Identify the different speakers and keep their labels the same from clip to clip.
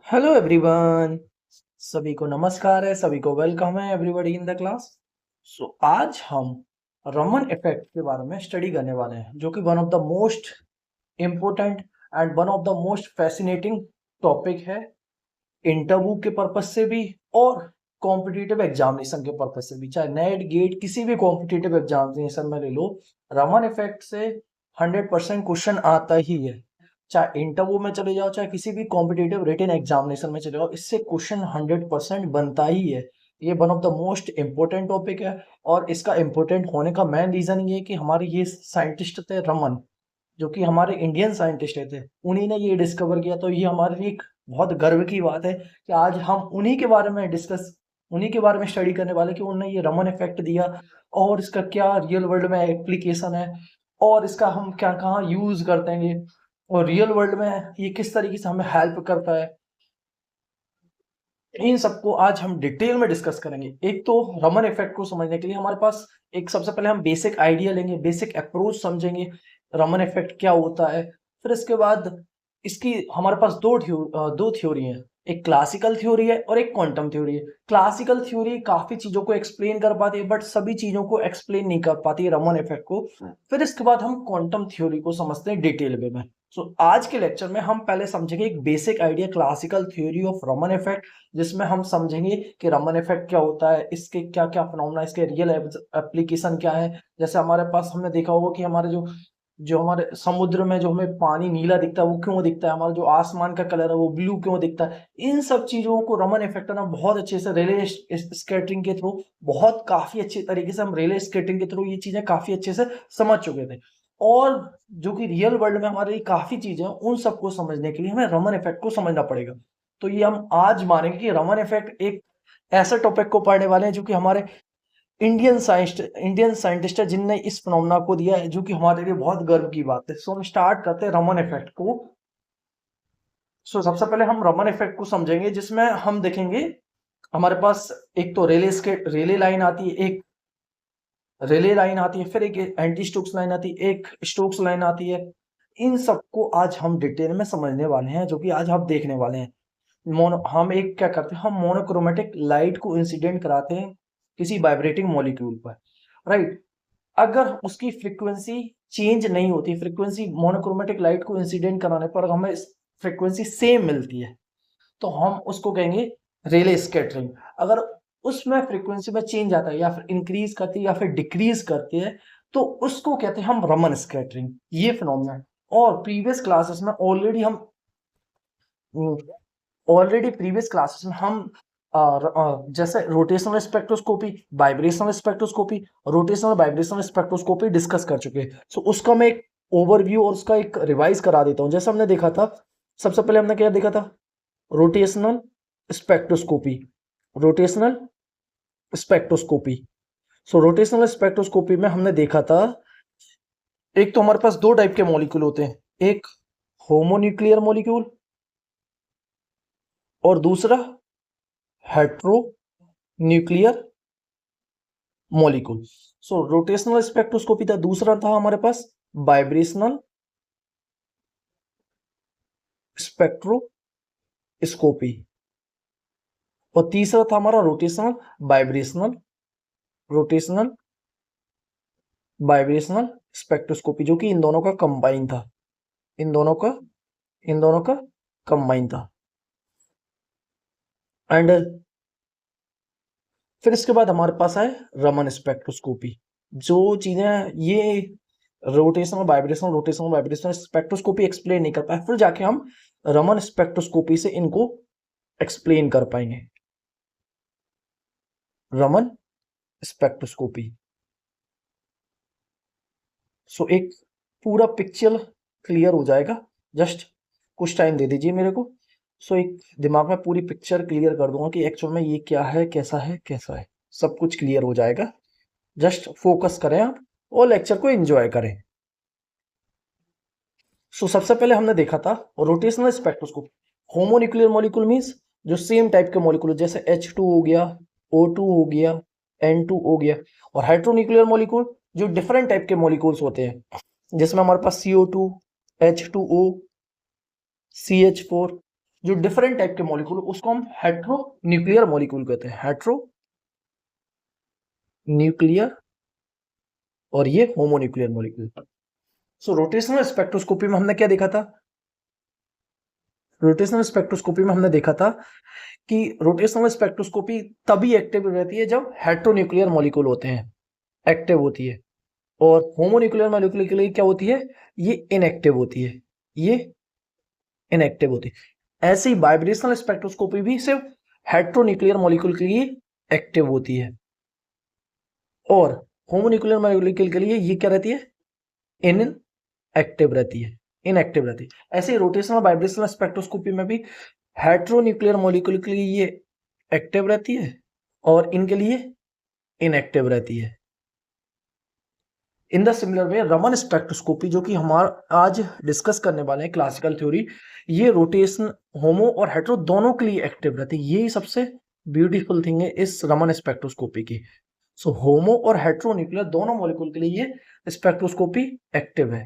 Speaker 1: Hello everyone. सभी को नमस्कार है, सभी को वेलकम है एवरीबॉडी इन द क्लास। सो आज हम रमन इफेक्ट के बारे में स्टडी करने वाले हैं, जो कि one of the most important and one of the most fascinating topic है, इंटरव्यू के पर्पज से भी और कॉम्पिटिटिव एग्जामिनेशन के पर्पज से भी। चाहे नेट गेट किसी भी कॉम्पिटिटिव एग्जामिनेशन में ले लो, रमन इफेक्ट से 100% क्वेश्चन आता ही है। चाहे इंटरव्यू में चले जाओ, चाहे किसी भी कॉम्पिटिटिव रिटन एग्जामिनेशन में चले जाओ, इससे क्वेश्चन 100% बनता ही है। ये one of the most important topic है, और इसका इम्पोर्टेंट होने का मेन रीजन ये है कि हमारे ये साइंटिस्ट थे रमन, जो कि हमारे इंडियन साइंटिस्ट थे, उन्हीं ने ये डिस्कवर किया। तो ये हमारे लिए एक बहुत गर्व की बात है कि आज हम उन्हीं के बारे में स्टडी करने वाले कि उन्होंने ये रमन इफेक्ट दिया, और इसका क्या रियल वर्ल्ड में एप्लीकेशन है, और इसका हम क्या कहाँ यूज करते हैं ये, और रियल वर्ल्ड में ये किस तरीके से हमें हेल्प करता है। इन सबको आज हम डिटेल में डिस्कस करेंगे। एक तो रमन इफेक्ट को समझने के लिए हमारे पास एक सबसे पहले हम बेसिक आइडिया लेंगे, बेसिक अप्रोच समझेंगे रमन इफेक्ट क्या होता है। फिर इसके बाद इसकी हमारे पास दो थ्योरी है, एक क्लासिकल थ्योरी है और एक क्वांटम थ्योरी है। क्लासिकल थ्योरी काफी चीजों को एक्सप्लेन कर पाती है, बट सभी चीजों को एक्सप्लेन नहीं कर पाती है रमन इफेक्ट को। फिर इसके बाद हम क्वांटम थ्योरी को समझते हैं डिटेल में। आज के लेक्चर में हम पहले समझेंगे एक basic idea classical theory of Raman effect, जिसमें हम समझेंगे कि रमन इफेक्ट क्या होता है, इसके क्या क्या फिनोमेना, इसके रियल एप्लीकेशन क्या है। जैसे हमारे पास हमने देखा होगा कि हमारे जो जो हमारे समुद्र में जो हमें पानी नीला दिखता है वो क्यों दिखता है, हमारा जो आसमान का कलर है वो ब्लू क्यों दिखता है। इन सब चीजों को रमन इफेक्ट ना बहुत अच्छे से रेले स्केटरिंग के थ्रू, बहुत काफी अच्छे तरीके से हम रेले स्केटरिंग के थ्रू ये चीजें काफी अच्छे से समझ चुके थे। और जो कि रियल वर्ल्ड में हमारे लिए काफी चीजें हैं, उन सबको समझने के लिए हमें रमन इफेक्ट को समझना पड़ेगा। तो ये हम आज मानेंगे कि रमन इफेक्ट एक ऐसा टॉपिक को पढ़ने वाले हैं जो कि हमारे इंडियन साइंटिस्ट है जिनने इस फिनोमेना को दिया है, जो कि हमारे लिए बहुत गर्व की बात है। सो हम स्टार्ट करते हैं रमन इफेक्ट को। सबसे पहले हम रमन इफेक्ट को समझेंगे, जिसमें हम देखेंगे हमारे पास एक तो रेले लाइन आती है, फिर एक एंटी स्टोक्स लाइन आती है, एक स्टोक्स लाइन आती है। इन सबको आज हम डिटेल में समझने वाले हैं, जो कि आज आप देखने वाले हैं। हम एक क्या करते हैं, हम मोनोक्रोमेटिक लाइट को इंसिडेंट कराते हैं किसी वाइब्रेटिंग मॉलिक्यूल पर, राइट। अगर उसकी फ्रीक्वेंसी चेंज नहीं होती, फ्रीक्वेंसी मोनोक्रोमेटिक लाइट को इंसिडेंट कराने पर हमें फ्रीक्वेंसी सेम मिलती है, तो हम उसको कहेंगे रेले स्कैटरिंग। अगर उसमें फ्रीक्वेंसी में चेंज आता है, या फिर इंक्रीज करती है या फिर डिक्रीज करती है, तो उसको कहते हैं हम रमन स्कैटरिंग। ये फिनोमेना। और प्रीवियस क्लासेस में हम जैसे rotational spectroscopy, vibrational spectroscopy, rotational vibrational spectroscopy discuss कर चुके हैं। सो उसका मैं एक ओवरव्यू और उसका एक रिवाइज करा देता हूँ। जैसे हमने देखा था, सबसे पहले हमने क्या देखा था, rotational spectroscopy, rotational spectroscopy. Rotational spectroscopy में हमने देखा था, एक तो हमारे पास दो टाइप के मॉलिक्यूल होते हैं, एक होमोन्यूक्लियर मॉलिक्यूल और दूसरा hetero nuclear molecule. Rotational spectroscopy था, दूसरा था हमारे पास वाइब्रेशनल स्पेक्ट्रोस्कोपी, और तीसरा था हमारा रोटेशनल वाइब्रेशनल स्पेक्ट्रोस्कोपी, जो कि इन दोनों का कंबाइन था, इन दोनों का कंबाइन था। एंड फिर इसके बाद हमारे पास है रमन स्पेक्ट्रोस्कोपी। जो चीजें ये रोटेशनल वाइब्रेशनल स्पेक्ट्रोस्कोपी एक्सप्लेन नहीं कर पाए, फिर जाके हम रमन स्पेक्ट्रोस्कोपी से इनको एक्सप्लेन कर पाएंगे। रमन स्पेक्ट्रोस्कोपी। एक पूरा पिक्चर क्लियर हो जाएगा, जस्ट कुछ टाइम दे दीजिए मेरे को। एक दिमाग में पूरी पिक्चर क्लियर कर दूंगा कि एक्चुअल में ये क्या है, कैसा है, सब कुछ क्लियर हो जाएगा। जस्ट फोकस करें आप और लेक्चर को एंजॉय करें। सबसे पहले हमने देखा था rotational spectroscopy. Homonuclear molecule means जो सेम टाइप के मॉलिक्यूल, जैसे H2 हो गया, O2 हो गया, N2 हो गया। और हाइड्रोन्यूक्लियर मॉलिक्यूल जो डिफरेंट टाइप के मॉलिक्यूल्स होते हैं, जिसमें हमारे पास CO2, H2O, CH4, जो डिफरेंट टाइप के मॉलिक्यूल उसको हम हेट्रो न्यूक्लियर मॉलिक्यूल कहते हैं, हेट्रो न्यूक्लियर, और ये होमोन्यूक्लियर मॉलिक्यूल। सो रोटेशनल स्पेक्ट्रोस्कोपी में हमने क्या देखा था, रोटेशनल स्पेक्ट्रोस्कोपी में हमने देखा था कि रोटेशनल स्पेक्ट्रोस्कोपी तभी एक्टिव रहती है जब हेट्रोन्यूक्लियर मॉलिक्यूल होते हैं, एक्टिव होती है, और होमोन्यूक्लियर मॉलिक्यूल के लिए क्या होती है, ये इनएक्टिव होती है, ये इनएक्टिव होती है। ऐसे ही वाइब्रेशनल स्पेक्ट्रोस्कोपी भी सिर्फ हेट्रोन्यूक्लियर मॉलिक्यूल के लिए एक्टिव होती है, और होमोन्यूक्लियर मॉलिक्यूल के लिए ये क्या रहती है, इनएक्टिव रहती है, इनएक्टिव रहती है। ऐसे ही रोटेशनल वाइब्रेशनल स्पेक्ट्रोस्कोपी में भी हेट्रोन्यूक्लियर मॉलिक्यूल के लिए ये एक्टिव रहती है और इनके लिए इनएक्टिव रहती है। In the similar way Raman spectroscopy, जो कि हमारा आज डिस्कस करने वाले हैं क्लासिकल थ्योरी, ये रोटेशन होमो और हेट्रो दोनों के लिए एक्टिव रहती है। यही सबसे ब्यूटीफुल थिंग है इस रमन स्पेक्ट्रोस्कोपी की। सो होमो और हेट्रोन्यूक्लियर दोनों मॉलिक्यूल के लिए ये स्पेक्ट्रोस्कोपी एक्टिव है।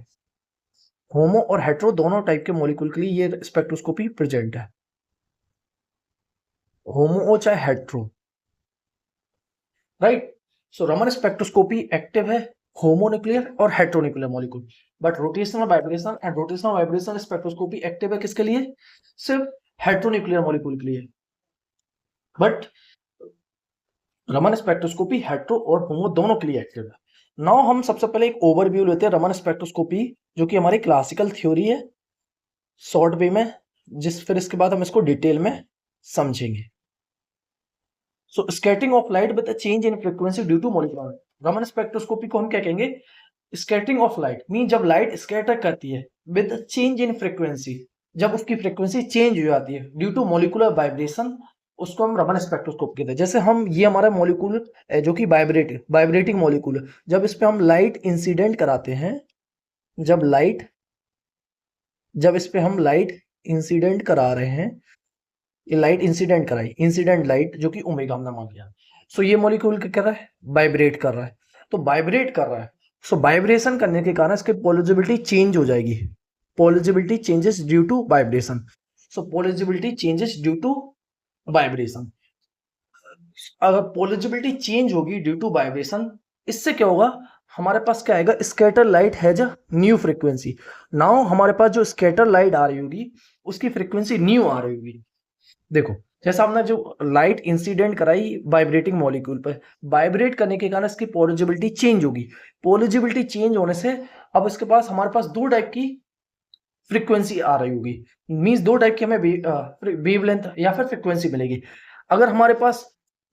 Speaker 1: होमो और हेट्रो दोनों टाइप के मॉलिक्यूल के लिए ये स्पेक्ट्रोस्कोपी प्रेजेंट है, होमो हो चाहे hetero, right. So Raman spectroscopy active है होमोन्यूक्लियर और heteronuclear molecule, but rotational vibrational spectroscopy active है किसके लिए, सिर्फ हेट्रोन्यूक्लियर मॉलिक्यूल के लिए। बट रमन स्पेक्ट्रोस्कोपी हेट्रो और होमो दोनों के लिए एक्टिव है। नाउ हम सबसे पहले एक ओवरव्यू लेते हैं रमन स्पेक्ट्रोस्कोपी, जो कि हमारी क्लासिकल थ्योरी है शॉर्ट वे में, फिर इसके बाद हम इसको डिटेल में समझेंगे। So scattering of light with a change in frequency due to molecular, Raman spectroscopy को हम क्या कहेंगे, स्कैटरिंग ऑफ लाइट मीन जब लाइट स्कैटर करती है विद चेंज इन फ्रीक्वेंसी, जब उसकी फ्रीक्वेंसी चेंज हो जाती है ड्यू टू मॉलिक्यूलर वाइब्रेशन, उसको हम रमन स्पेक्ट्रोस्कोप कहते हैं। जैसे हम ये हमारा मॉलिक्यूल जो कि वाइब्रेटिंग मॉलिक्यूल, जब इस पे हम लाइट इंसिडेंट कराते हैं, जब इस पे हम लाइट इंसिडेंट करा रहे हैं, ये लाइट इंसिडेंट कराई, इंसिडेंट लाइट जो कि ओमेगा हमने मान लिया। सो ये मॉलिक्यूल क्या कर रहा है, वाइब्रेट कर रहा है। तो वाइब्रेट कर रहा है, सो वाइब्रेशन करने के कारण इसकी पोलरिजिबिलिटी चेंज हो जाएगी, polarizability changes due to vibration. So polarizability changes due to vibration, अगर पोलरिजिबिलिटी चेंज होगी ड्यू टू वाइब्रेशन, इससे क्या होगा, हमारे पास क्या आएगा, scatter light has a new frequency. Now हमारे पास जो स्कैटर लाइट आ रही होगी उसकी फ्रीक्वेंसी न्यू आ रही होगी। देखो जैसा हमने जो लाइट इंसिडेंट कराई वाइब्रेटिंग मॉलिक्यूल पर, वाइब्रेट करने के कारण इसकी पोलरिजिबिलिटी चेंज होगी। पोलरिजिबिलिटी चेंज होने से अब इसके पास हमारे पास दो टाइप की फ्रीक्वेंसी आ रही होगी, मींस दो टाइप की हमें वेवलेंथ या फिर फ्रीक्वेंसी मिलेगी। अगर हमारे पास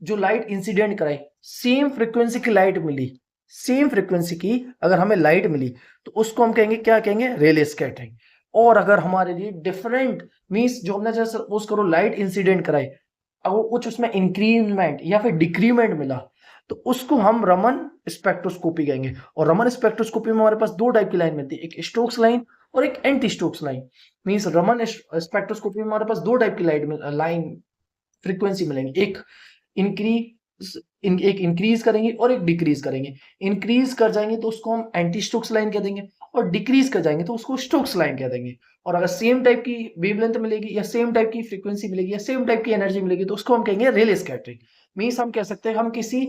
Speaker 1: जो लाइट इंसिडेंट कराई सेम फ्रीक्वेंसी की लाइट मिली, सेम फ्रीक्वेंसी की अगर हमें लाइट मिली, तो उसको हम कहेंगे, क्या कहेंगे, रेले स्कैटरिंग। और अगर हमारे लिए डिफरेंट मींस जो हमने जैसे सपोज करो लाइट इंसिडेंट कराई, अगर कुछ उसमें इंक्रीमेंट या फिर डिक्रीमेंट मिला, तो उसको हम रमन स्पेक्ट्रोस्कोपी कहेंगे। और रमन स्पेक्ट्रोस्कोपी में हमारे पास दो टाइप की लाइन मिलती है, एक स्टोक्स लाइन और एक anti Stokes line. Means Raman spectroscopy में हमारे पास दो टाइप की लाइन फ्रीक्वेंसी मिलेंगी, एक इंक्रीज करेंगे और एक डिक्रीज करेंगे। इंक्रीज कर जाएंगे तो उसको हम एंटी स्टोक्स लाइन कह देंगे, और डिक्रीज कर जाएंगे तो उसको स्टोक्स लाइन कह देंगे। और अगर सेम टाइप की वेवलेंथ मिलेगी या सेम टाइप की फ्रीक्वेंसी मिलेगी या सेम टाइप की एनर्जी मिलेगी, तो उसको हम कहेंगे रेले स्कैटरिंग। मींस हम कह सकते हैं हम किसी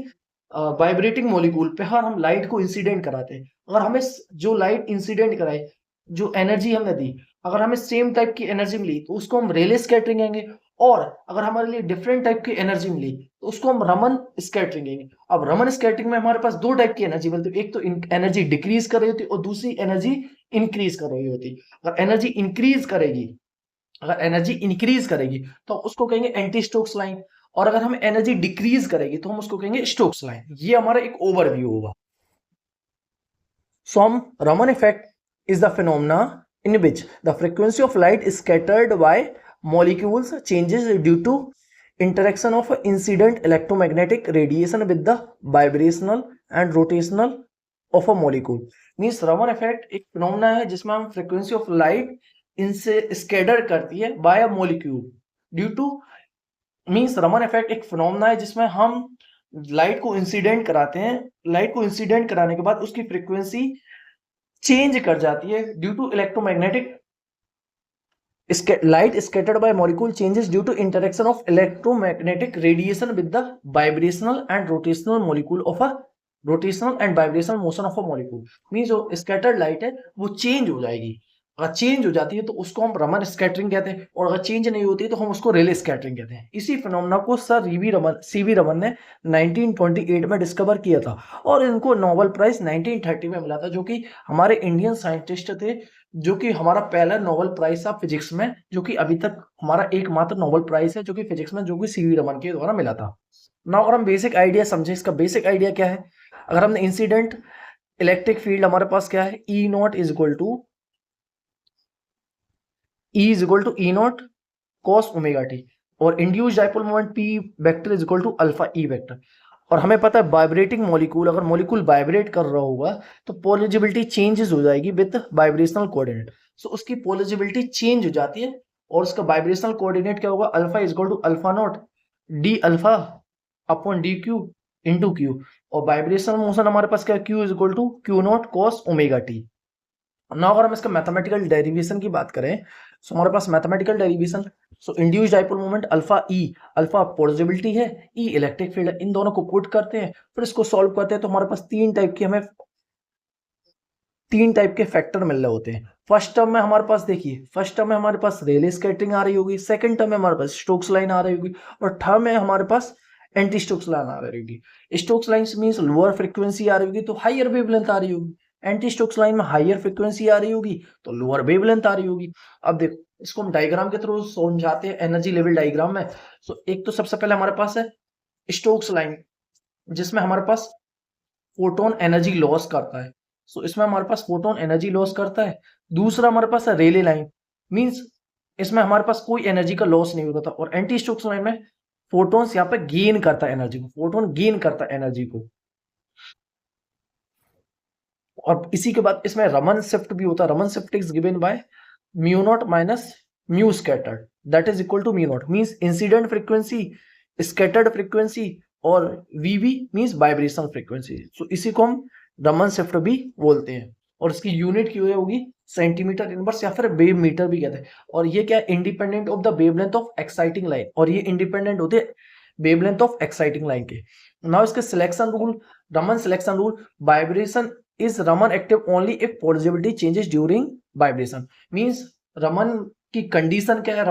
Speaker 1: वाइब्रेटिंग मॉलिक्यूल पे हम लाइट को इंसिडेंट कराते हैं, और हमें जो लाइट इंसिडेंट कराई, जो एनर्जी हमने दी, अगर हमें सेम टाइप की एनर्जी मिली तो उसको हम रेले स्कैटरिंग कहेंगे। और अगर हमारे लिए डिफरेंट टाइप की एनर्जी मिली तो उसको हम रमन स्कैटरिंग कहेंगे। अब रमन स्कैटरिंग में हमारे पास दो टाइप की एनर्जी मिलती है, एक तो एनर्जी डिक्रीज कर रही होती है और दूसरी एनर्जी इंक्रीज कर रही होती है। अगर एनर्जी इंक्रीज करेगी तो उसको कहेंगे एंटी स्टोक्स लाइन, और अगर हम एनर्जी डिक्रीज करेगी तो हम उसको कहेंगे स्टोक्स लाइन। ये हमारा एक ओवरव्यू होगा। सो हम Raman effect is the phenomena in which the frequency of light is scattered by molecules changes due to interaction of incident electromagnetic radiation with the vibrational and rotational of a molecule। Means Raman effect एक phenomena है जिसमें हम frequency of light इनसे scatter करती है by a molecule due to, means Raman effect एक phenomena है जिसमें हम लाइट को इंसिडेंट कराते हैं, लाइट को इंसिडेंट कराने के बाद उसकी फ्रीक्वेंसी चेंज कर जाती है due to electromagnetic light scattered by molecule changes due to interaction of electromagnetic radiation with the vibrational and rotational molecule of a rotational and vibrational motion of a molecule। Mean जो scattered light है वो change हो जाएगी, अगर change हो जाती है तो उसको हम रमन स्कैटरिंग कहते हैं, और अगर चेंज नहीं होती तो हम उसको रेले स्कैटरिंग कहते हैं। इसी फिनोमेना को सर सीवी रमन ने 1928 में डिस्कवर किया था, और इनको नोबेल प्राइज 1930 में मिला था, जो कि हमारे इंडियन साइंटिस्ट थे, जो कि हमारा पहला नोबेल प्राइज था फिजिक्स में, जो कि अभी तक हमारा एकमात्र नोबेल प्राइज है जो कि फिजिक्स में, जो कि सीवी रमन के द्वारा मिला था। ना अगर हम बेसिक आइडिया समझे, इसका बेसिक आइडिया क्या है, अगर हमने इंसिडेंट इलेक्ट्रिक फील्ड हमारे पास क्या है, E naught is equal to E naught cos omega t, और induced dipole moment P vector is equal to alpha E vector. और हमें पता है वाइब्रेटिंग मॉलिक्यूल, अगर मॉलिक्यूल वाइब्रेट कर रहा होगा तो पोलरिजिबिलिटी चेंजेस हो जाएगी विद वाइब्रेशनल कोऑर्डिनेट। सो उसकी पोलरिजिबिलिटी चेंज हो जाती है, और उसका वाइब्रेशनल कोऑर्डिनेट क्या होगा, alpha is equal to alpha naught D alpha upon D Q into Q, और वाइब्रेशनल मोशन हमारे पास क्या है, Q is equal to Q naught cos omega T. Now अगर हम इसका मैथमेटिकल डेरिवेशन की बात करें, सो हमारे पास mathematical derivation, so induced dipole moment alpha ई, अल्फा पोलरिजिबिलिटी है, ई इलेक्ट्रिक फील्ड है, इन दोनों को पुट करते हैं, फिर इसको सॉल्व करते हैं, तो हमारे पास तीन टाइप के फैक्टर मिल रहे होते हैं। फर्स्ट टर्म में हमारे पास देखिए, फर्स्ट टर्म में हमारे पास रेले स्कैटरिंग आ रही होगी, सेकंड टर्म में हमारे पास स्टोक्स लाइन आ रही होगी, और थर्ड में हमारे पास एंटी स्टोक्स लाइन आ रही होगी। Stokes line means lower frequency आ रही होगी तो हायर वेवलेंथ आ रही होगी, एंटी स्टोक्स लाइन में हायर फ्रीक्वेंसी आ रही होगी तो लोअर वेवलेंथ आ रही होगी। अब देखो इसको हम डायग्राम के थ्रू समझाते हैं, एनर्जी लेवल डायग्राम में। सो एक तो सबसे पहले हमारे पास है स्टोक्स लाइन, जिसमें हमारे पास फोटोन एनर्जी लॉस करता है, सो इसमें हमारे पास फोटोन एनर्जी लॉस करता है। दूसरा हमारे पास है रेले लाइन, मींस इसमें हमारे पास कोई एनर्जी का लॉस नहीं होता था, और एंटी स्टोक्स लाइन में फोटोन्स यहाँ पे गेन करता है एनर्जी को, फोटोन गेन करता है एनर्जी को। और इसी के बाद इसमें रमन शिफ्ट भी होता है, Raman shift is given by mu naught minus mu scattered that is equal to mu naught, means incident frequency, scattered frequency, और V V means vibrational frequency. So इसी को हम रमन शिफ्ट भी बोलते हैं, और इसकी यूनिट की होगी सेंटीमीटर इनवर्स या फिर वेव मीटर भी कहते हैं। और ये क्या है, independent of the wavelength of exciting line, और ये इंडिपेंडेंट होते हैं वेवलेंथ ऑफ एक्साइटिंग लाइन के। नाउ इसके selection rule, Raman selection rule, vibration is Raman active only if positivity changes during vibration, means Raman की कंडीशन क्या है,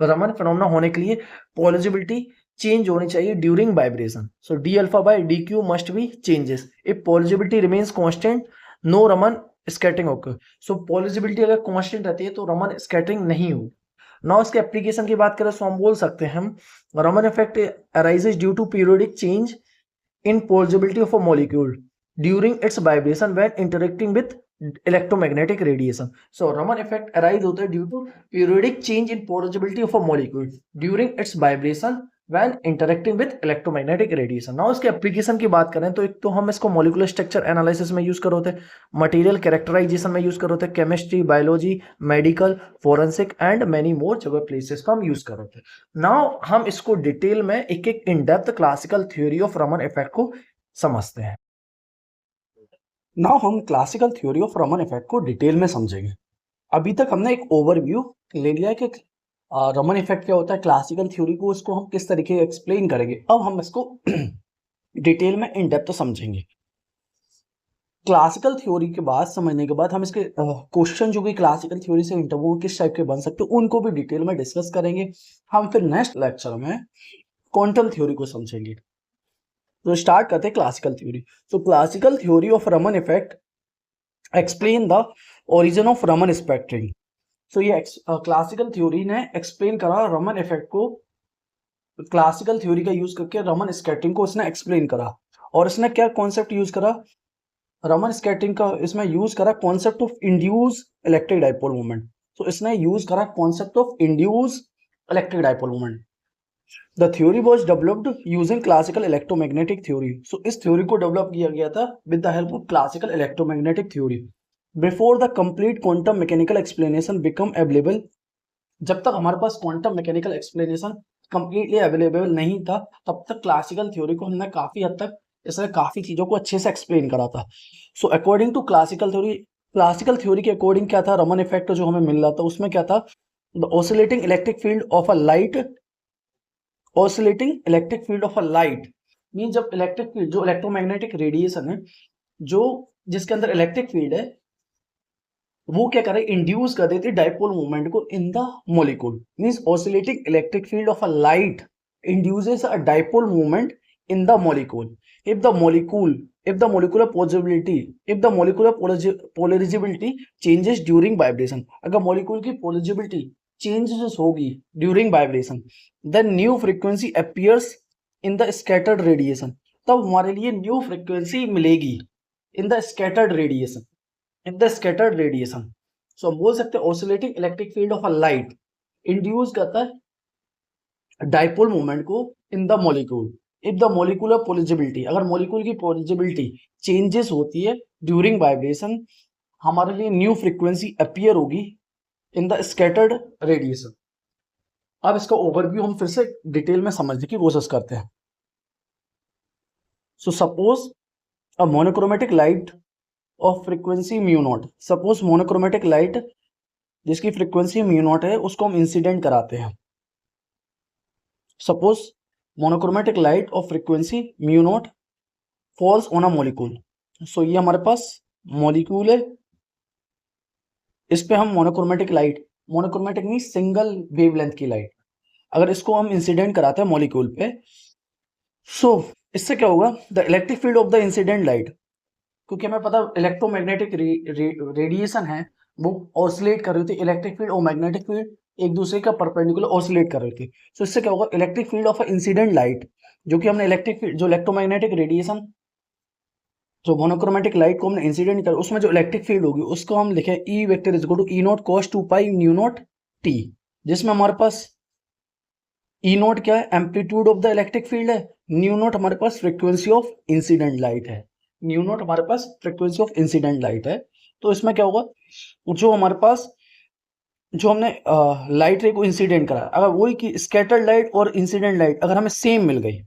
Speaker 1: रमन फिनोमेना होने के लिए पॉजिटिविटी चेंज होनी चाहिए during vibration. So D alpha by D Q must be changes, if positivity remains constant no Raman scattering occur. So positivity अगर constant रहती है तो रमन स्कैटरिंग नहीं होगी। नाउ इसके एप्लीकेशन की बात करें तो हम बोल सकते हैं, हम Raman effect arises due to periodic change in pulsability of a molecule during its vibration when interacting with electromagnetic radiation. So Raman effect arise होता है due to periodic change in pulsability of a molecule during its vibration when interacting with electromagnetic radiation. Now इसके application की बात करें तो एक तो हम इसको मॉलिक्यूलर स्ट्रक्चर एनालिसिस में यूज कर होते हैं, मटेरियल कैरेक्टराइजेशन में यूज कर होते हैं, chemistry, biology, medical, forensic and many more जगह प्लेसेस का हम यूज कर होते हैं। नाउ हम इसको डिटेल में एक एक in depth classical theory of Raman effect को समझते हैं। नाउ हम classical theory of Raman effect को डिटेल में समझेंगे। अभी तक हमने एक ओवरव्यू ले लिया है कि रमन इफेक्ट क्या होता है, क्लासिकल थ्योरी को इसको हम किस तरीके से एक्सप्लेन करेंगे। अब हम इसको डिटेल में इन डेप्थ समझेंगे। क्लासिकल थ्योरी के बाद समझने के बाद हम इसके क्वेश्चन जो कि क्लासिकल थ्योरी से इंटरव्यू किस टाइप के बन सकते हैं उनको भी डिटेल में डिस्कस करेंगे। हम फिर नेक्स्ट लेक्चर में क्वांटम थ्योरी को समझेंगे। तो स्टार्ट करते हैं क्लासिकल थ्योरी। तो classical theory of Raman effect explain the origin of Raman spectrum. तो ये क्लासिकल थ्योरी ने एक्सप्लेन करा रमन इफेक्ट को, क्लासिकल थ्योरी का यूज करके रमन स्कैटरिंग को इसने एक्सप्लेन करा। और इसने क्या कॉन्सेप्ट यूज करा, रमन स्कैटरिंग का इसमें यूज करा concept of induce electric dipole moment. तो इसने यूज करा concept of induce electric dipole moment. The theory was developed using classical electromagnetic theory. So इस थ्योरी को डेवलप किया गया था with the help of classical electromagnetic theory before the complete quantum mechanical explanation become available. जब तक हमारे पास quantum mechanical explanation completely available नहीं था तब तक क्लासिकल थ्योरी को हमने काफी हद तक इसने काफी चीजों को अच्छे से एक्सप्लेन करा था। So according to classical theory classical theory के अकॉर्डिंग क्या था, रमन इफेक्ट जो हमें मिल रहा था उसमें क्या था, the oscillating electric field of a light, oscillating electric field of a light mean जब इलेक्ट्रिक फील्ड जो इलेक्ट्रोमैग्नेटिक रेडिएशन है, जो जिसके अंदर इलेक्ट्रिक फील्ड है, वो क्या करे, इंड्यूस कर देती है डाइपोल मूवमेंट को in the molecule. Means oscillating electric field of a light induces a dipole movement in the molecule if the molecule if the molecular possibility if the molecular polarizability changes during vibration। अगर molecule की पोलरिजिबिलिटी changes होगी during vibration, then new frequency appears in the scattered radiation, तब हमारे लिए new frequency मिलेगी in the scattered radiation, in the scattered radiation. So हम बोल सकते हैं oscillating electric field of a light induce करता है डाइपोल मूवमेंट को in the molecule if the molecular polarizability, अगर मॉलिक्यूल की पोलरिजिबिलिटी चेंजेस होती है ड्यूरिंग वाइब्रेशन, हमारे लिए न्यू फ्रीक्वेंसी अपीयर होगी इन द स्कैटर्ड रेडिएशन। अब इसका ओवरव्यू हम फिर से डिटेल में समझने की कोशिश करते हैं। So suppose a monochromatic light of frequency mu naught, suppose monochromatic light जिसकी फ्रीक्वेंसी म्यू नॉट है उसको हम इंसिडेंट कराते हैं। Suppose monochromatic light of frequency mu naught falls on a molecule. So ये हमारे पास मॉलिक्यूल है, इस पे हम monochromatic light, monochromatic mean single wavelength की लाइट, अगर इसको हम इंसिडेंट कराते हैं मॉलिक्यूल पे, सो इससे क्या होगा, the electric field of the incident light, क्योंकि हमें पता इलेक्ट्रोमैग्नेटिक रेडिएशन है वो ऑसिलेट कर रही थी, इलेक्ट्रिक फील्ड और मैग्नेटिक फील्ड एक दूसरे का परपेंडिकुलर ऑसिलेट कर रही थी। सो इससे क्या होगा, electric field of incident light, जो कि हमने इलेक्ट्रिक फील्ड जो इलेक्ट्रोमैग्नेटिक रेडिएशन जो मोनोक्रोमेटिक लाइट को हमने इंसिडेंट कर, उसमें जो इलेक्ट्रिक फील्ड होगी उसको हम लिखे E vector is equal to E naught cos 2 pi nu naught T, जिसमें हमारे पास ई नॉट क्या है, amplitude of the electric field है, न्यू नॉट हमारे पास फ्रीक्वेंसी ऑफ इंसिडेंट लाइट है, न्यू नॉट हमारे पास फ्रीक्वेंसी ऑफ इंसिडेंट लाइट है। तो इसमें क्या होगा, जो हमारे पास जो हमने लाइट रे को इंसिडेंट करा, अगर वही की स्कैटर्ड लाइट और इंसिडेंट लाइट अगर हमें सेम मिल गई,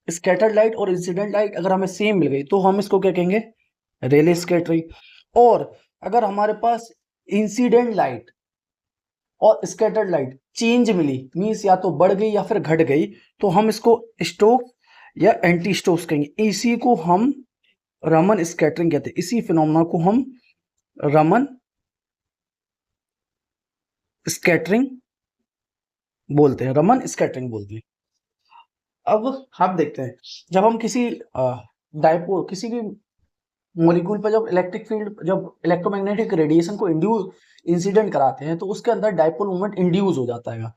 Speaker 1: स्कैटर्ड लाइट और इंसिडेंट लाइट अगर हमें सेम मिल गई तो हम इसको क्या कहेंगे, रेले स्कैटरिंग। और अगर हमारे पास इंसिडेंट लाइट और स्कैटर्ड लाइट चेंज मिली, मीन्स या तो बढ़ गई या फिर घट गई, तो हम इसको स्टोक या एंटी स्टोक्स कहेंगे। इसी को हम रमन स्कैटरिंग कहते हैं, इसी फिनोमेना को हम रमन स्कैटरिंग बोलते हैं, रमन स्कैटरिंग बोलते हैं। अब हम देखते हैं, जब हम किसी डाइपोल किसी भी मॉलिक्यूल पर जब इलेक्ट्रिक फील्ड जब इलेक्ट्रोमैग्नेटिक रेडिएशन को इंसिडेंट कराते हैं तो उसके अंदर डाइपोल मूवमेंट इंड्यूस हो जाता है।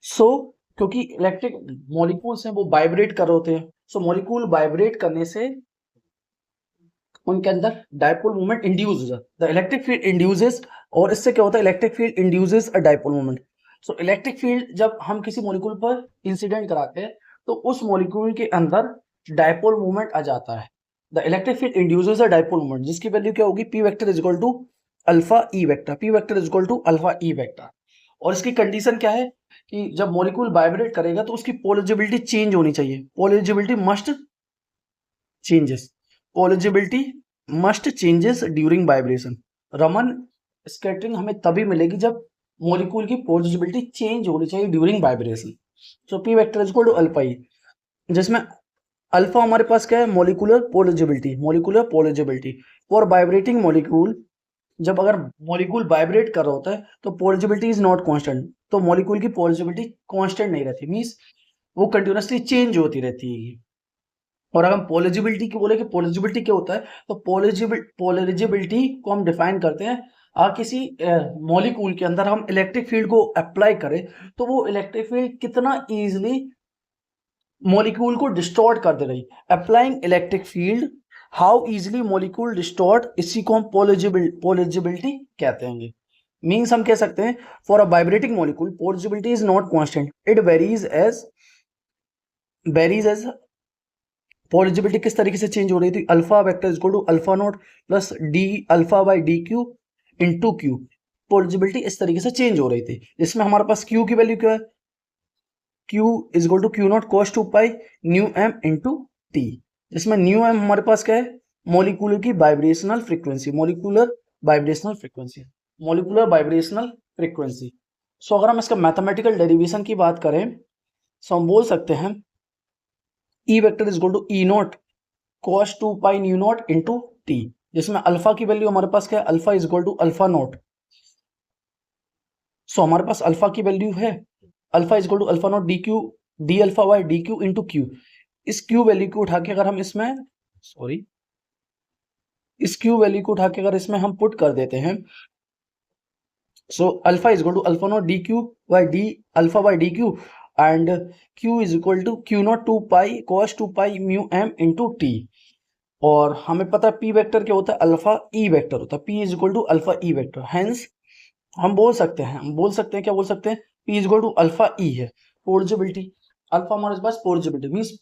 Speaker 1: सो क्योंकि इलेक्ट्रिक मॉलिक्यूल्स हैं वो वाइब्रेट कर रहे होते हैं, सो मॉलिक्यूल वाइब्रेट करने से उनके अंदर डाइपोल मूवमेंट इंड्यूस हो जाता है, द इलेक्ट्रिक फील्ड इंड्यूसेस। और इससे क्या होता है, electric field induces a dipole movement. So electric field जब हम किसी मॉलिक्यूल पर इंसिडेंट कराते हैं तो उस मॉलिक्यूल के अंदर डाइपोल मूवमेंट आ जाता है, the electric field induces a dipole movement, जिसकी वैल्यू क्या होगी, P vector is equal to alpha E vector, P vector is equal to alpha E vector. और इसकी कंडीशन क्या है कि जब मॉलिक्यूल वाइब्रेट करेगा तो उसकी पोलरिजिबिलिटी चेंज होनी चाहिए, polarizability must changes, polarizability must changes during vibration. Raman scattering हमें तभी मिलेगी जब मॉलिक्यूल की पोलरिजिबिलिटी चेंज होनी चाहिए during vibration. So P vector is equal to alpha E, जिसमें अल्फा हमारे पास क्या है, molecular polarizability, molecular polarizability for vibrating molecule. जब अगर मॉलिक्यूल वाइब्रेट कर रहा होता है तो पोलरिजिबिलिटी इज नॉट कांस्टेंट, तो मॉलिक्यूल की पोलरिजिबिलिटी कांस्टेंट नहीं रहती, मींस वो कंटिन्यूअसली चेंज होती रहती है। और अगर हम पोलरिजिबिलिटी की बोले कि पोलरिजिबिलिटी क्या होता है, तो पोलरिजिबिलिटी को हम डिफाइन करते हैं, किसी मॉलिक्यूल के अंदर हम इलेक्ट्रिक फील्ड को अप्लाई करें तो वो इलेक्ट्रिक फील्ड कितना इजीली मॉलिक्यूल को डिस्टॉर्ट कर दे रही, applying electric field how easily molecule distort, इसी को हम पोलरिजिबिलिटी कहते हैं। मीन्स हम कह सकते हैं for a vibrating molecule polarizability is not constant, it varies as polarizability किस तरीके से चेंज हो रही थी, alpha vector is equal to alpha naught plus D alpha by D Q into q, polarizability इस तरीके से चेंज हो रही थी, जिसमें हमारे पास क्यू की वैल्यू क्या है, Q is equal to Q naught cos 2 pi nu M into t, जिसमें न्यू एम हमारे पास क्या है, मॉलिक्यूलर की vibrational frequency, molecular vibrational frequency, molecular vibrational frequency. So अगर हम इसका मैथमेटिकल डेरिवेशन की बात करें सो हम बोल सकते हैं E vector is equal to E naught cos 2 pi nu naught into t, जिसमें अल्फा की वैल्यू हमारे पास क्या है, alpha is equal to alpha naught. So हमारे पास अल्फा की वैल्यू है, alpha is equal to alpha naught D q d alpha by D Q into q. इस क्यू वैल्यू को उठा के अगर हम इसमें सॉरी इस क्यू वैल्यू को उठा के अगर इसमें हम पुट कर देते हैं so alpha is equal to alpha naught D Q by D alpha by D Q and Q is equal to Q naught 2 pi cos 2 pi mu M into T. और हमें पता है पी वेक्टर क्या होता है, alpha E vector होता है, P is equal to alpha E vector. Hence हम बोल सकते हैं क्या बोल सकते हैं, P is equal to alpha E है, पोर्जिबिलिटी अल्फा हमारे पास polarizability means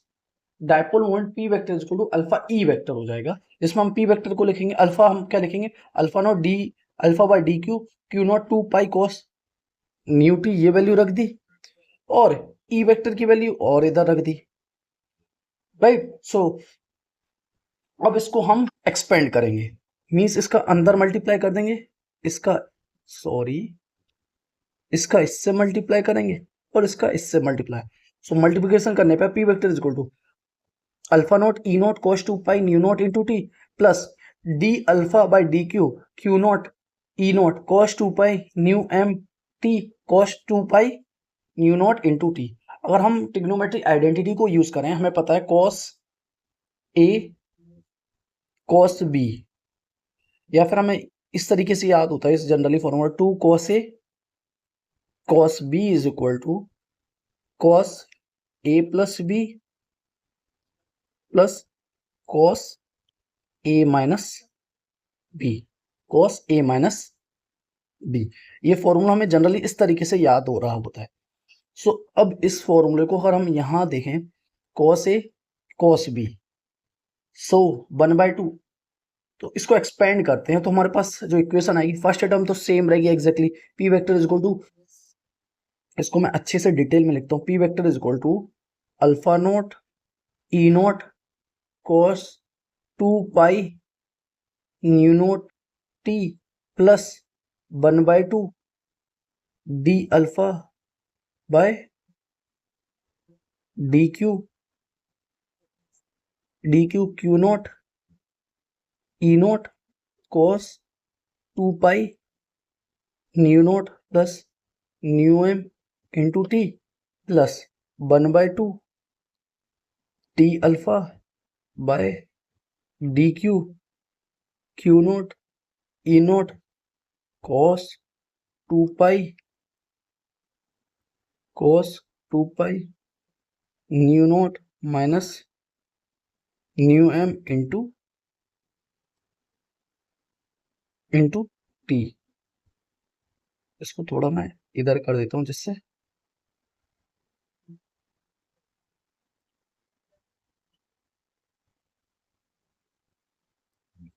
Speaker 1: dipole moment P vector is equal to alpha E vector हो जाएगा, जिसमें हम पी वेक्टर को लिखेंगे अल्फा, हम क्या लिखेंगे alpha naught D alpha by D Q Q naught 2 pi cos new T, ये वैल्यू रख दी और ई वेक्टर की वैल्यू और इधर रख दी, राइट। सो अब इसको हम एक्सपेंड करेंगे, मींस इसका अंदर मल्टीप्लाई कर देंगे, इसका इसका इससे मल्टीप्लाई करेंगे और इसका इससे मल्टीप्लाई। सो मल्टीप्लिकेशन करने पे P vector is equal to alpha naught E naught cos 2 pi nu naught into T plus D alpha by D Q Q naught E naught cos 2 pi nu M T cos 2 pi nu naught into T. अगर हम trigonometric identity को use करें, हमें पता है cos A cos B, या फिर हमें इस तरीके से याद होता है इस generally formula 2 cos A cos B is equal to cos A plus B plus cos A minus B, cos A minus B. ये फॉर्मूला हमें जनरली इस तरीके से याद हो रहा होता है। सो अब इस फॉर्मूले को अगर हम यहां देखें cos ए cos बी सो 1/2, तो इसको एक्सपेंड करते हैं तो हमारे पास जो इक्वेशन आएगी फर्स्ट टर्म तो सेम रहेगी exactly, P vector is equal to, इसको मैं अच्छे से डिटेल में लिखता हूँ, P vector is equal to alpha naught E naught cos 2 pi nu naught T plus 1/2 D alpha by D Q Q naught E naught cos 2 pi nu naught plus nu M into T plus 1/2 T alpha by D Q naught E naught cos 2 pi nu naught minus nu M into T. इसको थोड़ा मैं इधर कर देता हूं जिससे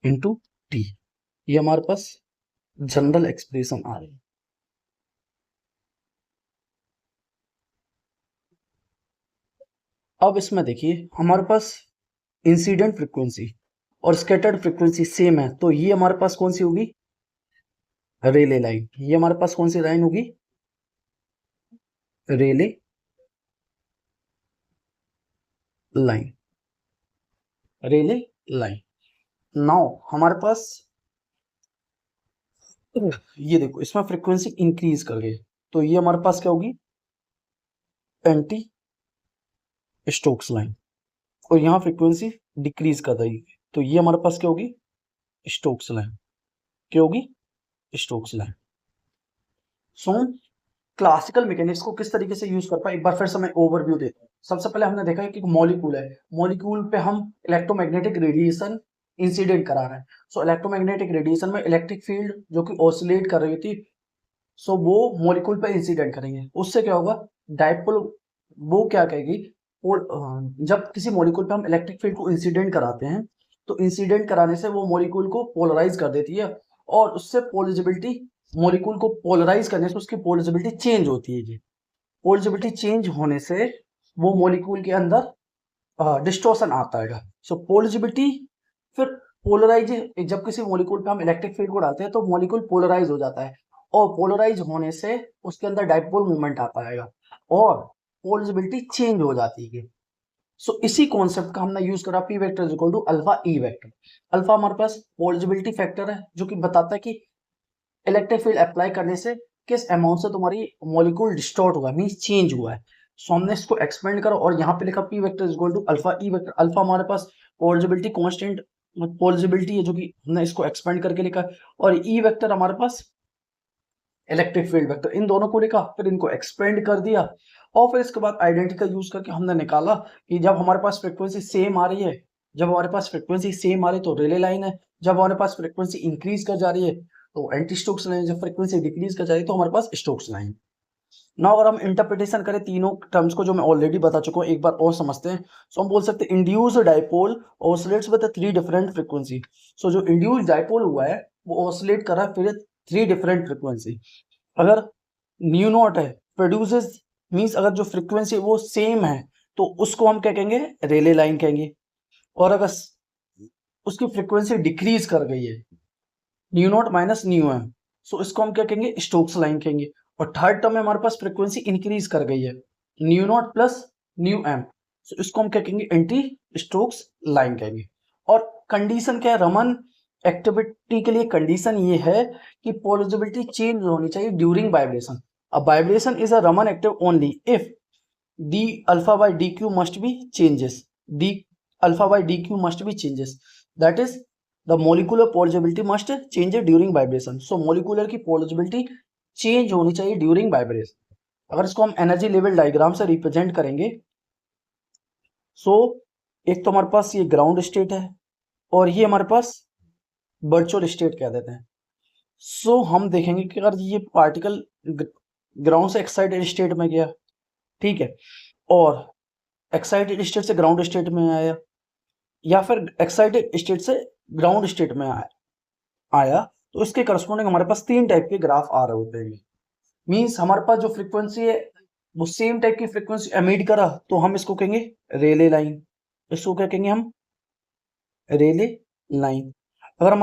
Speaker 1: into T, ये हमारे पास जनरल एक्सप्रेशन आ रही है। अब इसमें देखिए हमारे पास इंसिडेंट फ्रीक्वेंसी और स्कैटर्ड फ्रीक्वेंसी सेम है, तो ये हमारे पास कौन सी होगी, रेले लाइन। ये हमारे पास कौन सी लाइन होगी, रेले लाइन, रेले लाइन। नाउ हमारे पास ये देखो इसमें फ्रीक्वेंसी इंक्रीज कर गई, तो ये हमारे पास क्या होगी, एंटी स्टोक्स लाइन, और यहाँ फ्रीक्वेंसी डिक्रीज कर देगी, तो ये हमारे पास क्या होगी, स्टोक्स लाइन। क्या होगी, स्टोक्स लाइन। सो क्लासिकल मैकेनिक्स को किस तरीके से यूज कर पाए, एक बार फिर से मैं ओवरव्यू देता हूँ। सबसे पहले हमने देखा है कि मॉलिक्यूल है, मॉलिक्यूल पे हम इलेक्ट्रोमैग्नेटिक रेडिएशन इंसिडेंट करा रहे हैं। सो इलेक्ट्रोमैग्नेटिक रेडिएशन में इलेक्ट्रिक फील्ड जो कि ऑसिलेट कर रही थी, सो वो मॉलिक्यूल पे इंसिडेंट करेंगे, उससे क्या होगा, डायपोल वो क्या कहेगी, जब किसी मॉलिक्यूल पे हम इलेक्ट्रिक फील्ड को इंसिडेंट कराते हैं तो इंसिडेंट कराने से वो मॉलिक्यूल को पोलराइज कर देती है, और उससे पोलराइजेबिलिटी, मॉलिक्यूल को पोलराइज करने से उसकी पोलराइजेबिलिटी चेंज होती है। पोलराइजेबिलिटी चेंज होने से वो मॉलिक्यूल के अंदर डिस्टॉर्शन आता है। सो पोलराइजेबिलिटी फिर पोलराइज, जब किसी मॉलिक्यूल पे हम इलेक्ट्रिक फील्ड को डालते हैं तो मॉलिक्यूल पोलराइज हो जाता है, और पोलराइज होने से उसके अंदर डाइपोल मूवमेंट आता है और पोलराइजेबिलिटी चेंज हो जाती है। सो इसी कॉन्सेप्ट का हमने यूज करा, P vector is equal to alpha E vector. Alpha हमारे पास पोलराइजेबिलिटी फैक्टर है जो कि बताता है कि इलेक्ट्रिक फील्ड अप्लाई करने से किस अमाउंट से तुम्हारी मॉलिक्यूल डिस्टॉर्ट हुआ है, मींस चेंज हुआ है। सो हमने इसको एक्सपेंड करा और यहाँ पे लिखा P vector is equal to alpha E vector. Alpha हमारे पास पोलराइजेबिलिटी कांस्टेंट पोलराइजेबिलिटी है जो कि हमने इसको एक्सपेंड करके लिखा, और ई वेक्टर हमारे पास इलेक्ट्रिक फील्ड वेक्टर। इन दोनों को लिखा, फिर इनको एक्सपेंड कर दिया, और फिर इसके बाद आइडेंटिकल यूज करके हमने निकाला कि जब हमारे पास फ्रीक्वेंसी सेम आ रही है, जब हमारे पास फ्रीक्वेंसी सेम आ रही है तो रेले लाइन है, जब हमारे पास फ्रीक्वेंसी इंक्रीज कर जा रही है तो एंटी स्टोक्स लाइन, जब फ्रीक्वेंसी डिक्रीज कर जा रही है तो हमारे पास स्टोक्स लाइन। ना अगर हम इंटरप्रिटेशन करें तीनों टर्म्स को जो मैं ऑलरेडी बता चुका हूँ, एक बार और समझते हैं। सो हम बोल सकते हैं induced dipole oscillates with 3 different frequency. So जो इंड्यूस्ड डाइपोल हुआ है वो ऑसिलेट कर रहा है फिर 3 डिफरेंट फ्रीक्वेंसी। अगर न्यू नॉट है, प्रोड्यूसेस मींस अगर जो फ्रीक्वेंसी वो सेम है तो उसको हम क्या कहेंगे, रेले लाइन कहेंगे। और अगर उसकी फ्रीक्वेंसी डिक्रीज कर गई है, nu naught minus nu M, so इसको हम क्या कहेंगे, स्टोक्स लाइन कहेंगे। और थर्ड टर्म में हमारे पास फ्रीक्वेंसी इंक्रीज कर गई है, nu naught plus nu M, so इसको हम क्या कहेंगे, एंटी स्टोक्स लाइन कहेंगे। और कंडीशन क्या है, रमन एक्टिविटी के लिए कंडीशन ये है कि पोलराइजेबिलिटी चेंज होनी चाहिए ड्यूरिंग वाइब्रेशन। अब vibration is a Raman active only if D alpha by D Q must be changes, D alpha by D Q must be changes, that is the molecular polarisability must change during vibration. So molecular की polarisability change होनी चाहिए during vibration. अगर इसको हम energy level diagram से represent करेंगे, सो एक तो हमारे पास ये ग्राउंड स्टेट है और ये हमारे पास वर्चुअल स्टेट कह देते हैं। सो हम देखेंगे कि अगर ये पार्टिकल ग्राउंड से एक्साइटेड स्टेट में गया, ठीक है, और एक्साइटेड स्टेट से ग्राउंड स्टेट में आया, या फिर एक्साइटेड स्टेट से ग्राउंड स्टेट में आया, तो इसके करस्पॉन्डिंग हमारे पास 3 टाइप के ग्राफ आ रहे होते हैं। मींस हमारे पास जो फ्रीक्वेंसी है वो सेम टाइप की फ्रीक्वेंसी एमिट करा तो हम इसको कहेंगे रेले लाइन, इसको क्या कहेंगे हम, रेले लाइन। अगर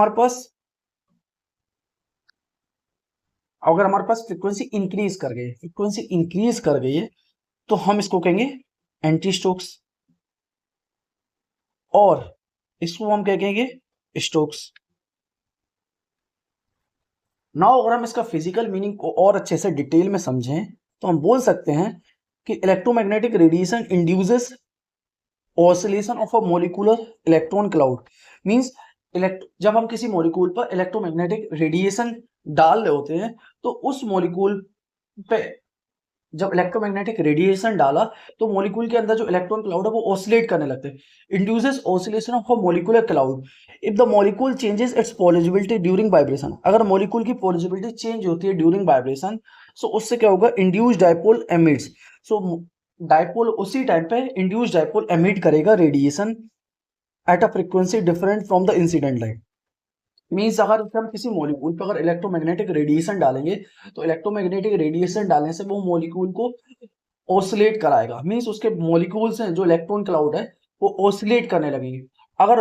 Speaker 1: हमारे पास फ्रीक्वेंसी इंक्रीज कर गई, है तो हम इसको कहेंगे एंटी स्टोक्स, और इसको हम क्या कहेंगे, स्टोक्स। नाउ अगर हम इसका फिजिकल मीनिंग को और अच्छे से डिटेल में समझें तो हम बोल सकते हैं कि electromagnetic radiation induces oscillation of a molecular electron cloud. Means जब हम किसी मॉलिक्यूल पर इलेक्ट्रोमैग्नेटिक रेडिएशन डाल रहे होते हैं तो उस मॉलिक्यूल पे जब इलेक्ट्रोमैग्नेटिक रेडिएशन डाला तो मॉलिक्यूल के अंदर जो इलेक्ट्रॉन क्लाउड है वो ऑसिलेट करने लगते हैं। Induces oscillation of a molecular cloud if the molecule changes it's polarisability during vibration. अगर मॉलिक्यूल की पोलराइजेबिलिटी चेंज होती है ड्यूरिंग वाइब्रेशन, सो उससे क्या होगा, इंड्यूस्ड डाइपोल एमिट्स। सो डाइपोल उसी टाइम पे इंड्यूस्ड डाइपोल एमिट करेगा radiation at a frequency different from the incident light. Means अगर हम किसी मॉलिक्यूल पर अगर इलेक्ट्रोमैग्नेटिक रेडिएशन डालेंगे तो इलेक्ट्रोमैग्नेटिक रेडिएशन डालने से वो मॉलिक्यूल को ऑसिलेट कराएगा। मीन्स उसके मॉलिक्यूल्स हैं जो इलेक्ट्रॉन क्लाउड है वो ऑसिलेट करने लगेंगे। अगर